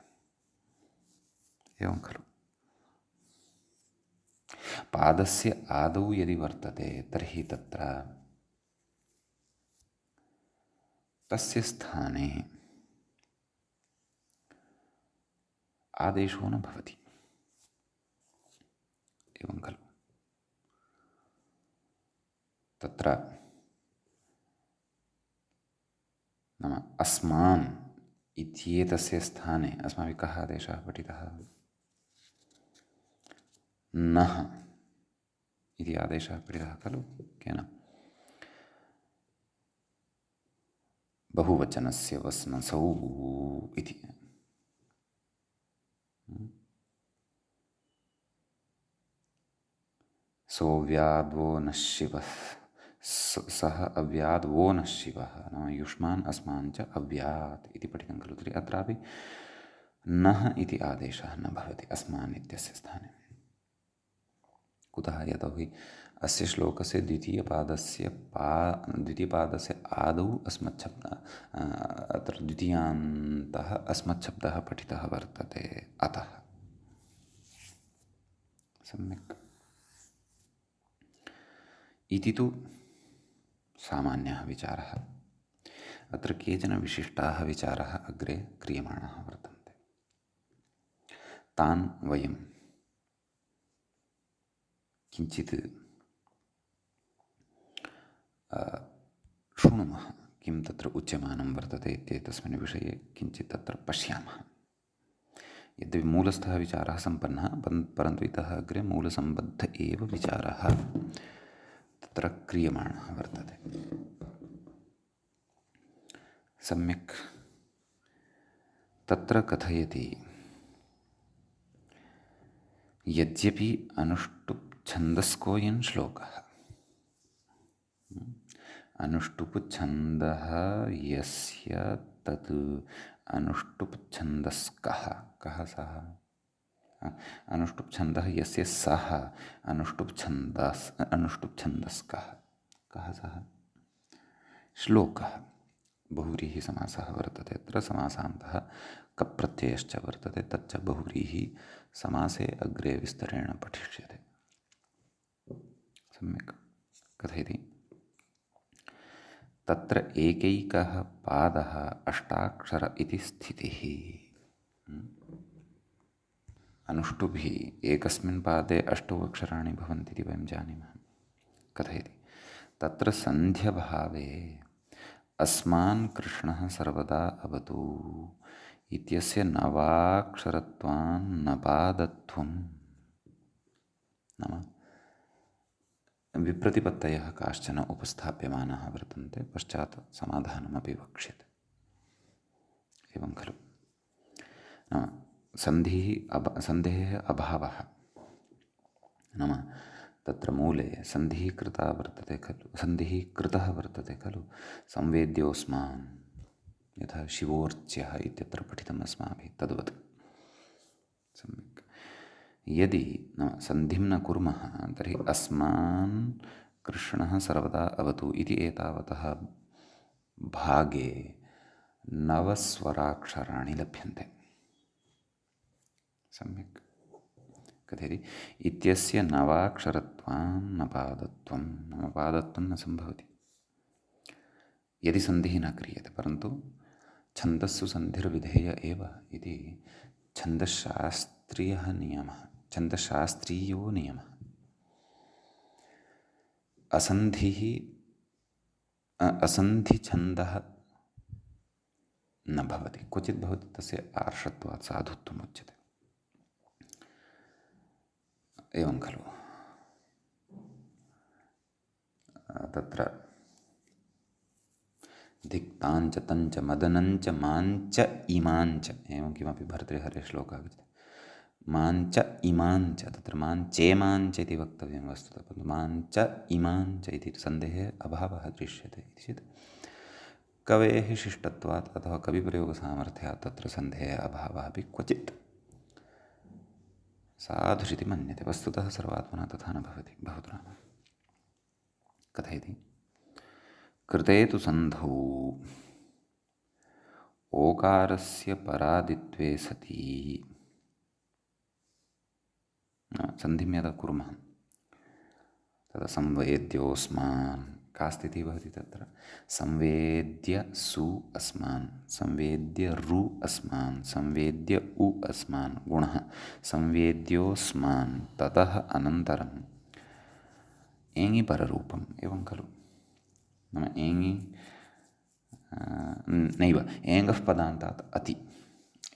Speaker 1: एवं खलु। पादस्य आदौ यदि वर्तते तर्हि तत्र तस्य स्थाने आदेशो न भवति, एवं खलु। तत्र नाम अस्मान् इत्येतस्य स्थाने अस्माभिः कः आदेशः पठितः, नः इति आदेशः पठितः खलु, केन, बहुवचनस्य वस्नसौ इति। सोऽव्याद्वो नः शिवः, सः अव्याद्वो नः शिवः, नाम युष्मान् अस्मान् च अव्यात् इति पठितं खलु। तर्हि अत्रापि नः इति आदेशः न भवति अस्मान् इत्यस्य स्थाने। कुतः, यतोहि अस्य श्लोकस्य द्वितीयपादस्य आदौ अस्मच्छब्दः, अत्र द्वितीयान्तः अस्मच्छब्दः पठितः वर्तते, अतः। सम्यक्। इति तु सामान्यः विचारः। अत्र केचन विशिष्टाः विचाराः अग्रे क्रियमाणाः वर्तन्ते, तान् वयं किञ्चित् शृणुमः, किं तत्र उच्यमानं वर्तते इत्येतस्मिन् विषये किञ्चित् तत्र पश्यामः। यद्यपि मूलस्थः विचारः सम्पन्नः, परन्तु इतः अग्रे मूलसम्बद्ध एव विचारः तत्र क्रियमाणः वर्तते। सम्यक्। तत्र कथयति, यद्यपि अनुष्टुप् छन्दस्कोऽयं श्लोकः, अनुष्टुप् छन्दः यस्य तत् अनुष्टुप् छन्दस्कः, कः सः, अनुष्टुप् छन्दः यस्य सः अनुष्टुप् छन्दस्कः, कः सः, श्लोकः। बहुव्रीहि समासः वर्तते, अत्र समासान्तः कप् प्रत्ययश्च वर्तते, तच्च बहुव्रीहि समासे अग्रे विस्तरेण पठिष्यते। सम्यक्। कथयति, तत्र एकैकः पादः अष्टाक्षर इति स्थितिः। अनुष्टुभिः एकस्मिन् पादे अष्टौ अक्षराणि भवन्ति इति वयं जानीमः। कथयति, तत्र सन्ध्यभावे अस्मान् कृष्णः सर्वदा अवतु इत्यस्य नवाक्षरत्वान् नपादत्वं, नाम विप्रतिपत्तयः काश्चन उपस्थाप्यमानाः वर्तन्ते, पश्चात् समाधानमपि वक्ष्यते, एवं खलु। नाम सन्धेः अभावः, नाम तत्र मूले सन्धिः कृता वर्तते खलु, सन्धिः कृतः वर्तते खलु, संवेद्योऽस्मान्, यथा शिवोर्च्यः इत्यत्र पठितम् अस्माभिः, तद्वत्। सम्यक्। यदि नाम सन्धिं न कुर्मः तर्हि अस्मान् कृष्णः सर्वदा अवतु इति एतावतः भागे नवस्वराक्षराणि लभ्यन्ते। सम्यक्। कथयति, इत्यस्य नवाक्षरत्वान् नपादत्वं, नपादत्वं न सम्भवति यदि सन्धिः न क्रियते, परन्तु छन्दस्सु सन्धिर्विधेय एव इति छन्दशास्त्रीयः नियमः, छन्दशास्त्रीयो नियमः। असन्धिछन्दः न भवति, क्वचित् भवति, तस्य आर्षत्वात् साधुत्वम् उच्यते, एवं खलु। तत्र धिक्ताञ्च तञ्च मदनञ्च माञ्च इमाञ्च, एवं किमपि भर्तृहरे श्लोकः आगच्छति। माञ्च इमाञ्च, तत्र माञ्चेमाञ्च इति वक्तव्यं वस्तुतः, परन्तु माञ्च इमाञ्च इति सन्धेः अभावः दृश्यते इति चेत् कवेः शिष्टत्वात् अथवा कविप्रयोगसामर्थ्यात् तत्र सन्धेः अभावः अपि क्वचित् साधुरिति मन्यते। वस्तुतः सर्वात्मना तथा न भवति। भवतु नाम कथयति, कृते तु सन्धौ ओकारस्य परादित्वे सति, सन्धिं यदा कुर्मः तदा संवेद्योऽस्मान्, का स्थितिः भवति तत्र, संवेद्य सु अस्मान्, संवेद्य रु अस्मान्, संवेद्य उ अस्मान् गुणः, संवेद्योऽस्मान्, ततः अनन्तरम् एङि पररूपम्, एवं खलु। नाम एङि नैव, एङः पदान्तात् अति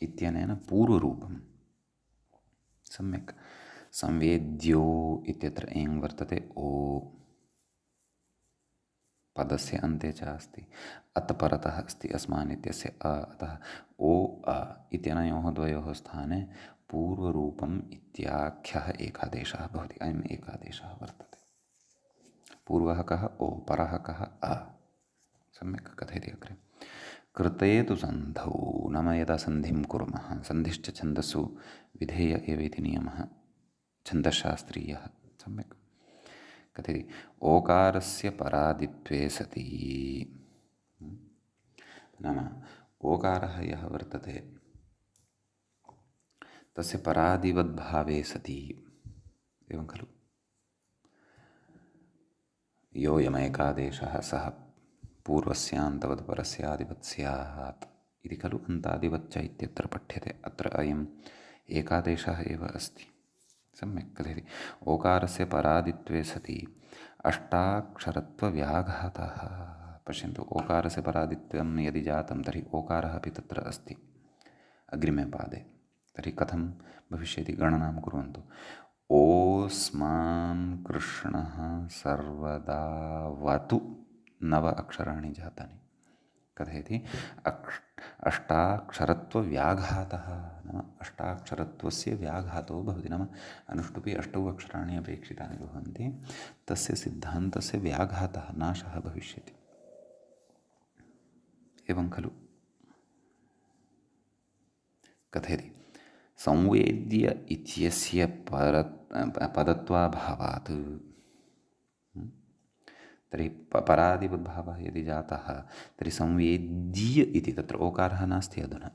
Speaker 1: इत्यनेन पूर्वरूपं सम्यक्। संवेद्यो इत्यत्र एङ् वर्तते, ओ पदस्य अन्ते च अस्ति, अत् परतः अस्ति अस्मान् इत्यस्य अ, अतः ओ अ इत्यनयोः द्वयोः स्थाने पूर्वरूपम् इत्याख्यः एकादेशः भवति। अयम् एकादेशः वर्तते। पूर्वः कः ओ, परः कः अ। सम्यक् कथयति अग्रे, कृते तु सन्धौ, नाम यदा सन्धिं कुर्मः, सन्धिश्च छन्दस्सु विधेय एव इति नियमः छन्दशास्त्रीयः। सम्यक् कथयति, ओकारस्य परादित्वे सति, नाम ओकारः यः वर्तते तस्य परादिवद्भावे सति, एवं खलु। योऽयमेकादेशः सः पूर्वस्यान्तवत् परस्यादिवत् स्यात् इति खलु अन्तादिवच्च इत्यत्र पठ्यते। अत्र अयम् एकादेशः एव अस्ति। सम्यक् कथयति, ओकारस्य परादित्वे सति अष्टाक्षरत्वव्याघातः। पश्यन्तु, ओकारस्य परादित्वं यदि जातं तर्हि ओकारः अपि तत्र अस्ति अग्रिमे पादे। तर्हि कथं भविष्यति, गणनां कुर्वन्तु। ओस्मान् कृष्णः सर्वदा वतु, 9 अक्षराणि जातानि। कथयति, अष्टाक्षरत्वव्याघातः, नाम अष्टाक्षरत्वस्य व्याघातो भवति, नाम अनुष्टुपि 8 अक्षराणि अपेक्षितानि भवन्ति, तस्य सिद्धान्तस्य व्याघातः, नाशः भविष्यति। एवं खलु। कथयति, संवेद्य इत्यस्य पदत्वाभावात्, तर्हि परादिवद्भावः यदि जातः तर्हि संवेद्य इति, तत्र ओकारः नास्ति अधुना।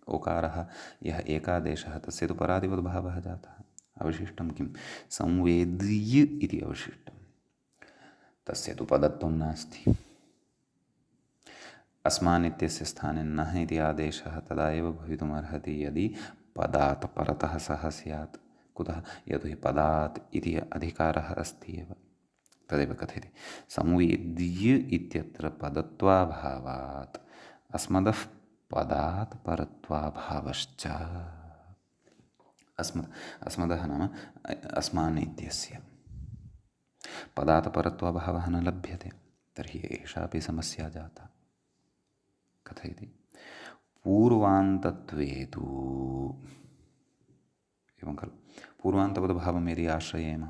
Speaker 1: ओकारः यः एकादेशः तस्य तु परादिवद्भावः जातः, अवशिष्टं किं, संवेद्य इति अवशिष्टं, तस्य तु पदत्वं नास्ति। अस्मान् इत्यस्य स्थाने नः इति आदेशः तदा एव भवितुमर्हति यदि पदात् परतः सः स्यात्। कुतः, यतोहि पदात् इति अधिकारः अस्ति एव। तदेव कथयति, संवेद्य इत्यत्र पदत्वाभावात् अस्मदः पदात् परत्वाभावश्च। अस्मदः नाम अस्मान् इत्यस्य पदात् परत्वाभावः न लभ्यते, तर्हि एषापि समस्या जाता। कथयति, पूर्वान्तत्वे तु, एवं खलु, पूर्वान्तवद्भावं यदि आश्रयेम,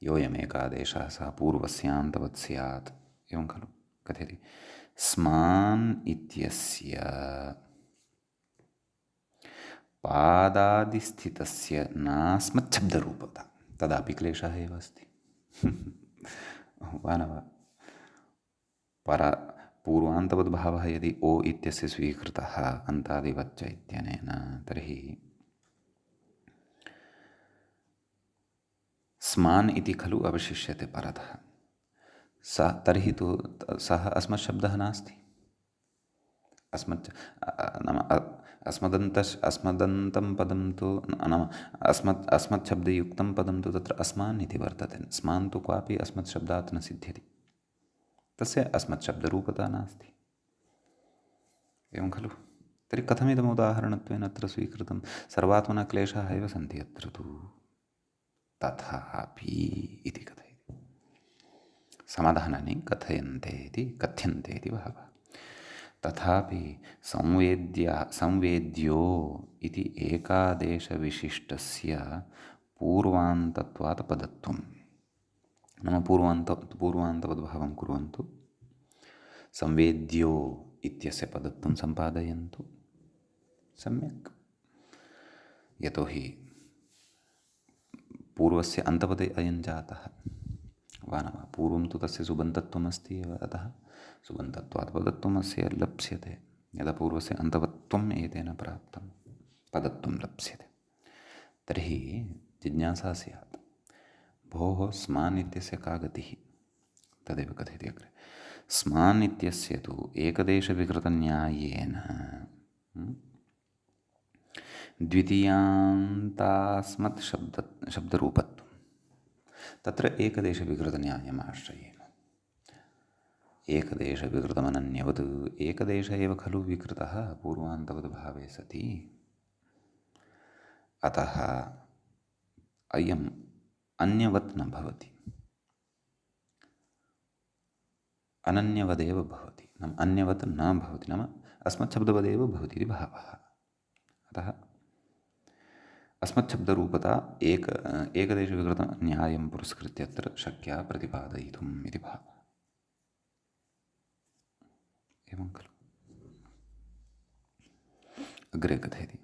Speaker 1: योऽयमेकादेशः सः पूर्वस्यान्तवत् स्यात्, एवं खलु। कथयति, स्मान् इत्यस्य पादादिस्थितस्य नास्मच्छब्दरूपता, तदापि क्लेशः एव अस्ति। वा न वा। पूर्वान्तवद्भावः यदि ओ इत्यस्य स्वीकृतः अन्तादिवच्च इत्यनेन, तर्हि स्मान् इति खलु अवशिष्यते परतः। सः तर्हि तु सः अस्मत् शब्दः नास्ति। नाम अस्मदन्तं पदं तु, नाम अस्मत् शब्दयुक्तं पदं तु तत्र अस्मान् इति वर्तते। स्मान् तु क्वापि अस्मत् शब्दात् न सिद्ध्यति, तस्य अस्मत् शब्दरूपता नास्ति। एवं खलु। तर्हि कथमिदम् उदाहरणत्वेन अत्र स्वीकृतं, सर्वात्मना क्लेशाः एव सन्ति अत्र तु, तथापि इति कथयति। समाधानानि कथ्यन्ते इति बहवः। तथापि संवेद्यो इति एकादेशविशिष्टस्य पूर्वान्तत्वात् पदत्वं। नाम पूर्वान्तवद्भावं कुर्वन्तु, संवेद्यो इत्यस्य पदत्वं सम्पादयन्तु सम्यक्। यतोहि पूर्वस्य अन्तपदे अयं जातः वा न वा, पूर्वं तु तस्य सुबन्तत्वमस्ति एव, अतः सुबन्तत्वात् पदत्वमस्य लप्स्यते। यदा पूर्वस्य अन्तवत्वम् एतेन प्राप्तं पदत्वं लप्स्यते। तर्हि जिज्ञासा स्यात्, भोः स्मान् इत्यस्य का गतिः? तदेव कथयति अग्रे। स्मान् इत्यस्य तु एकदेशविकृतन्यायेन द्वितीयान्तास्मत् शब्दरूपत्वं, तत्र एकदेशविकृतन्यायम् आश्रयेम। एकदेशविकृतमनन्यवत्, एकदेश एव खलु विकृतः पूर्वान्तवद्भावे सति, अतः अयम् अन्यवत् न भवति, अनन्यवदेव भवति। नाम अन्यवत् न भवति, नाम अस्मच्छब्दवदेव भवति इति भावः। अतः अस्मच्छब्दरूपता एकदेशविकृतन्यायं पुरस्कृत्य अत्र शक्या प्रतिपादयितुम् इति भावः। एवं खलु। अग्रे कथयति,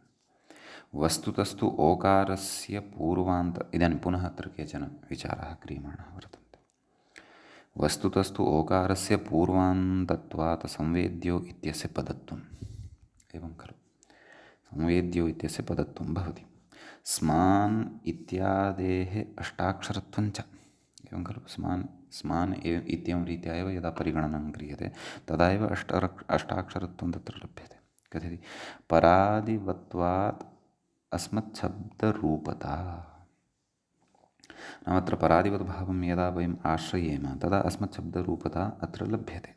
Speaker 1: वस्तुतस्तु ओकारस्य पूर्वान्त, इदानीं पुनः अत्र केचन विचाराः क्रियमाणाः वर्तन्ते। वस्तुतस्तु ओकारस्य पूर्वान्तत्वात् संवेद्यो इत्यस्य पदत्वम्, एवं खलु, संवेद्यो इत्यस्य पदत्वं भवति। स्मान् इत्यादेः अष्टाक्षरत्वं च, एवं खलु। स्मान् इत्येवं रीत्या एव यदा परिगणनं क्रियते तदा एव अष्टाक्षरत्वं तत्र लभ्यते। कथयति, परादिवत्वात् अस्मच्छब्दरूपता। नाम अत्र परादिवद्भावं यदा वयम् आश्रयेम तदा अस्मच्छब्दरूपता अत्र लभ्यते।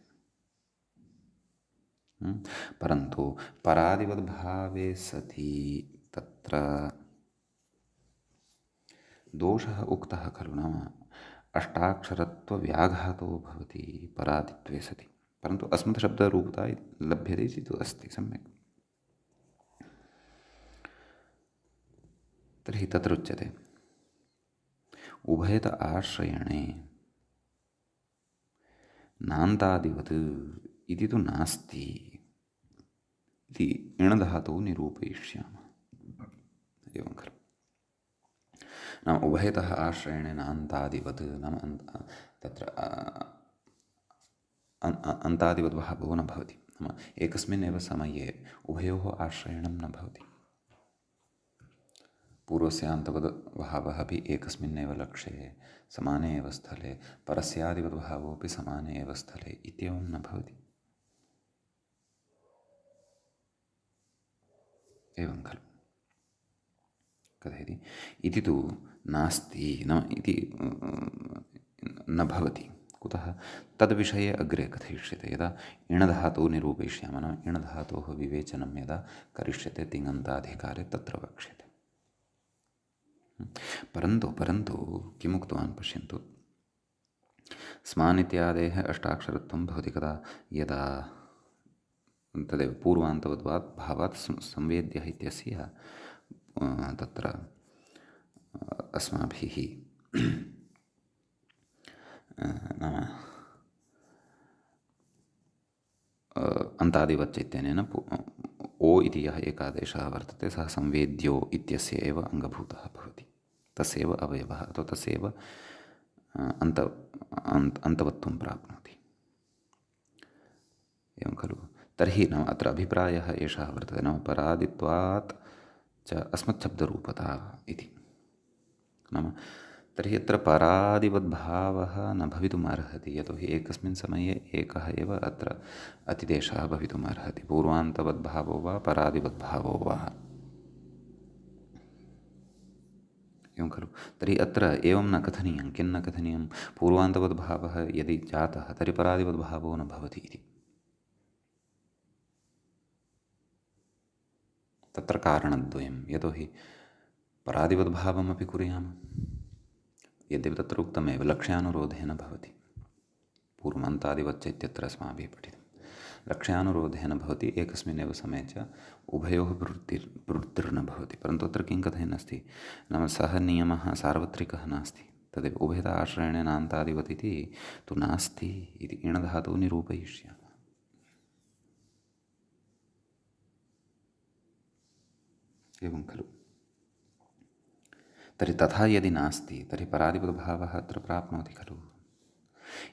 Speaker 1: परन्तु परादिवद्भावे सति तत्र दोषः उक्तः खलु, नाम अष्टाक्षरत्वव्याघातो भवति परादित्वे सति, परन्तु अस्मत्शब्दरूपता लभ्यते इति तु अस्ति सम्यक्। तर्हि तत्र उच्यते, उभयत आश्रयणे नान्तादिवत् इति तु नास्ति इति इणधातुः निरूपयिष्यामः। एवं खलु। नाम उभयतः आश्रयणे नान्तादिवत्, नाम तत्र अन्तादिवद्भावो न भवति। नाम एकस्मिन्नेव समये उभयोः आश्रयणं न भवति। पूर्वस्य अन्तवद्भावः अपि एकस्मिन्नेव लक्ष्ये समाने एव स्थले, परस्यादिवद्भावोऽपि समाने एव स्थले इत्येवं न भवति। एवं खलु। कथयति, इति तु नास्ति, नाम इति न भवति। कुतः? तद्विषये अग्रे कथयिष्यते, यदा इणधातुः निरूपयिष्यामः। नाम इणधातोः विवेचनं यदा करिष्यते तिङन्ताधिकारे तत्र वक्ष्यते। परन्तु किमुक्तवान् पश्यन्तु, स्मान् इत्यादेः अष्टाक्षरत्वं भवति कदा? यदा तदेव पूर्वान्तवद्वात् भावात् संवेद्यः इत्यस्य तत्र अस्माभिः नाम अन्तादिवत् इत्यनेन ओ इति यः एकादेशः वर्तते सः संवेद्यो इत्यस्य एव अङ्गभूतः भवति, तस्यैव अवयवः अथवा तस्यैव अन्तवत्वं प्राप्नोति। एवं खलु। तर्हि नाम अत्र अभिप्रायः एषः वर्तते, नाम परादित्वात् च अस्मच्छब्दरूपता इति। नाम तर्हि अत्र परादिवद्भावः न भवितुमर्हति, यतोहि एकस्मिन् समये एकः एव अत्र अतिदेशः भवितुमर्हति, पूर्वान्तवद्भावो वा परादिवद्भावो वा। एवं खलु। तर्हि अत्र एवं न कथनीयं, किं न कथनीयं, पूर्वान्तवद्भावः यदि जातः तर्हि परादिवद्भावो न भवति इति। तत्र कारणद्वयं, यतोहि परादिवद्भावमपि कुर्याम, यद्यपि तत्र उक्तमेव लक्ष्यानुरोधेन भवति, पूर्वमन्तादिवच्च इत्यत्र अस्माभिः पठितं। लक्ष्यानुरोधेन भवति, एकस्मिन्नेव समये च उभयोः प्रवृत्तिर्न भवति। परन्तु अत्र किं कथयन् अस्ति नाम सः नियमः सार्वत्रिकः नास्ति, तदेव उभयता आश्रयणे नान्तादिवत् इति तु नास्ति इति इणधातुः निरूपयिष्यामः। एवं खलु। तर्हि तथा यदि नास्ति तर्हि परादिपदभावः अत्र प्राप्नोति खलु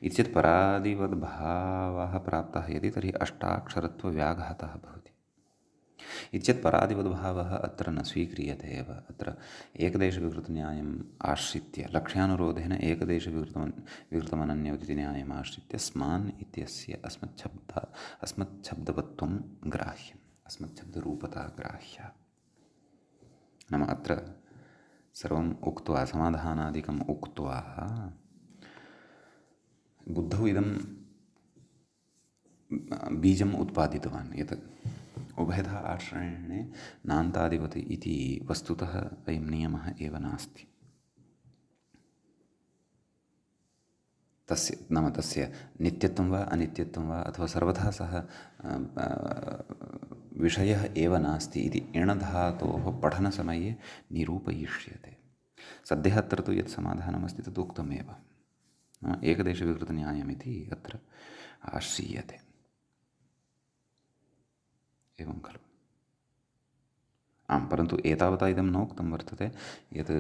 Speaker 1: इति चेत् परादिवद्भावः प्राप्तः यदि तर्हि अष्टाक्षरत्वव्याघातः भवति इति चेत् परादिवद्भावः अत्र न स्वीक्रियते एव। अत्र एकदेशविवृतन्यायम् आश्रित्य लक्ष्यानुरोधेन एकदेशविवृतमनन्यविति न्यायम् आश्रित्य स्मान् इत्यस्य अस्मच्छब्दवत्वं ग्राह्यम्, अस्मच्छब्दरूपता ग्राह्या। नाम अत्र सर्वम् उक्त्वा समाधानादिकम् उक्त्वा बुद्धौ इदं बीजम् उत्पादितवान् यत् उभयथा आश्रयणे नान्तादिवत् इति वस्तुतः अयं नियमः एव नास्ति। तस्य नाम तस्य नित्यत्वं वा अनित्यत्वं वा अथवा सर्वथा सः विषयः एव नास्ति इति इणधातोः पठनसमये निरूपयिष्यते। सद्यः अत्र तु यत् समाधानमस्ति तत् उक्तमेव, एकदेशविवृतन्यायमिति अत्र आश्रीयते। एवं खलु। आम्, परन्तु एतावता इदं नोक्तं वर्तते यत्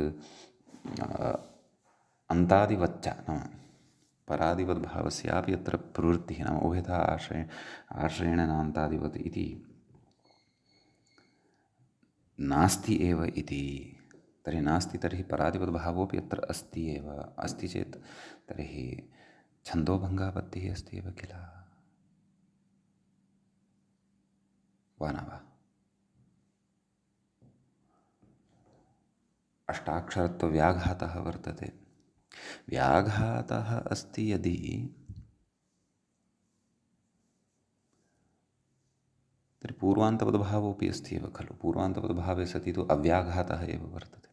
Speaker 1: अन्तादिवच्च नाम परादिवद्भावस्यापि अत्र प्रवृत्तिः नाम उभयथा आश्रयेण नान्तादिवत् इति नास्ति एव इति। तर्हि नास्ति तर्हि परादिवद्भावोऽपि अत्र अस्ति एव। अस्ति चेत् तर्हि छन्दोभङ्गापत्तिः अस्ति एव किल, वा न वा? अष्टाक्षरत्वव्याघातः वर्तते। व्याघातः अस्ति यदि तर्हि पूर्वान्तपदभावोऽपि अस्ति एव खलु। पूर्वान्तपदभावे सति तु अव्याघातः एव वर्तते,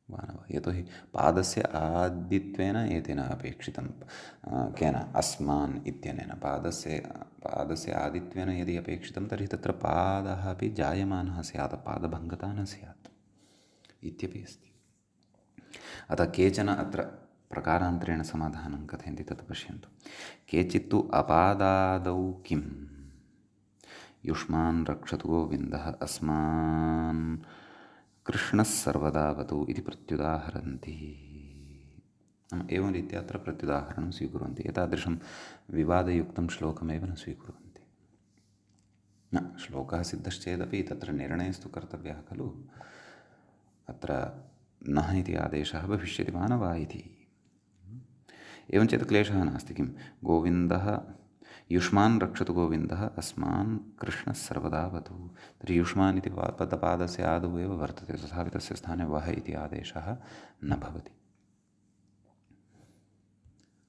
Speaker 1: वा न वा? यतोहि पादस्य आदित्वेन एतेन अपेक्षितं केन अस्मान् इत्यनेन पादस्य आदित्वेन यदि अपेक्षितं तर्हि तत्र पादः अपि जायमानः स्यात्, पादभङ्गता न स्यात् इत्यपि अस्ति। अतः केचन अत्र प्रकारान्तरेण समाधानं कथयन्ति तत् पश्यन्तु। केचित्तु अपादादौ किं युष्मान् रक्षतु गोविन्दः अस्मान् कृष्णः सर्वदावतु इति प्रत्युदाहरन्ति। एवं रीत्या अत्र प्रत्युदाहरणं स्वीकुर्वन्ति। एतादृशं विवादयुक्तं श्लोकमेव न स्वीकुर्वन्ति। न, श्लोकः सिद्धश्चेदपि तत्र निर्णयस्तु कर्तव्यः खलु। अत्र नः इति आदेशः भविष्यति वा न वा इति। एवं चेत् क्लेशः नास्ति। किं गोविन्दः युष्मान् रक्षतु गोविन्दः अस्मान् कृष्णः सर्वदावतु। तर्हि युष्मान् इति पदपादस्य आदौ एव वर्तते, तथापि तस्य स्थाने वः इति आदेशः न भवति।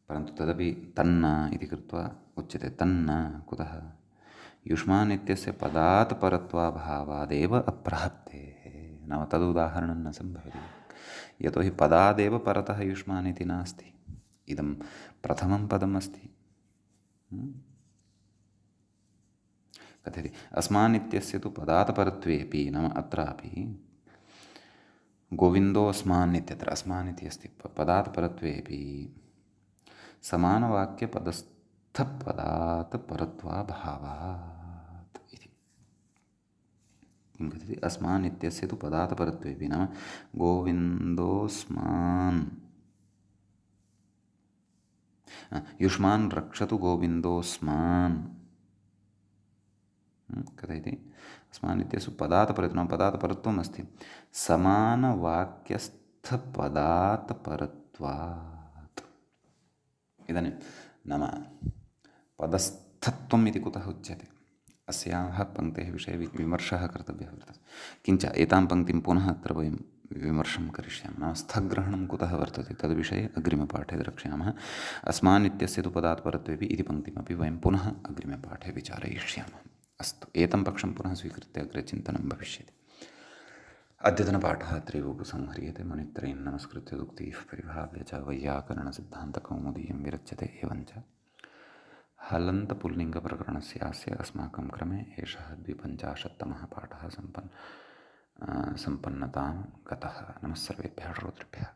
Speaker 1: परन्तु तदपि तन्न इति कृत्वा उच्यते। तन्न कुतः? युष्मान् इत्यस्य पदात् परत्वाभावादेव अप्राप्तेः, नाम तदुदाहरणं न सम्भवति। यतोहि पदादेव परतः युष्मान् इति नास्ति। इदं प्रथमं पदम् अस्ति। कथयति अस्मान् इत्यस्य तु पदात् परत्वेपि, नाम अत्रापि गोविन्दो अस्मान् इत्यत्र अस्मान् इति अस्ति, पदात् परत्वेपि समानवाक्यपदस्थपदात् परत्वाभावात् इति। किं कथयति? अस्मान् इत्यस्य तु पदात् परत्वेपि नाम गोविन्दोऽस्मान् युष्मान् रक्षतु गोविन्दोऽस्मान् कथयति? अस्मान् इत्यस्य पदात् परत्वं नाम पदात् परत्वम् अस्ति, समानवाक्यस्थपदात् परत्वात्। इदानीं नाम पदस्थत्वम् इति कुतः उच्यते? अस्याः पङ्क्तेः विषये विमर्शः कर्तव्यः वर्तते। किञ्च एतां पङ्क्तिं पुनः अत्र वयं विमर्शं करिष्यामः। नाम स्थग्रहणं कुतः वर्तते तद्विषये अग्रिमपाठे द्रक्ष्यामः। अस्मान् इत्यस्य तु पदात् परत्वेपि इति पङ्क्तिमपि वयं पुनः अग्रिमपाठे विचारयिष्यामः। अस्तु, एतं पक्षं पुनः स्वीकृत्य अग्रे चिन्तनं भविष्यति। अद्यतनपाठः अत्रैव उपसंह्रियते। मुनित्रयं नमस्कृत्य उक्तिः परिभाव्य च वैयाकरणसिद्धान्तकौमुदीयं विरच्यते। एवञ्च हलन्तपुल्लिङ्गप्रकरणस्यास्य अस्माकं क्रमे एषः 250तमः पाठः सम्पन्नतां गतः। नमः सर्वेभ्यः श्रोतृभ्यः।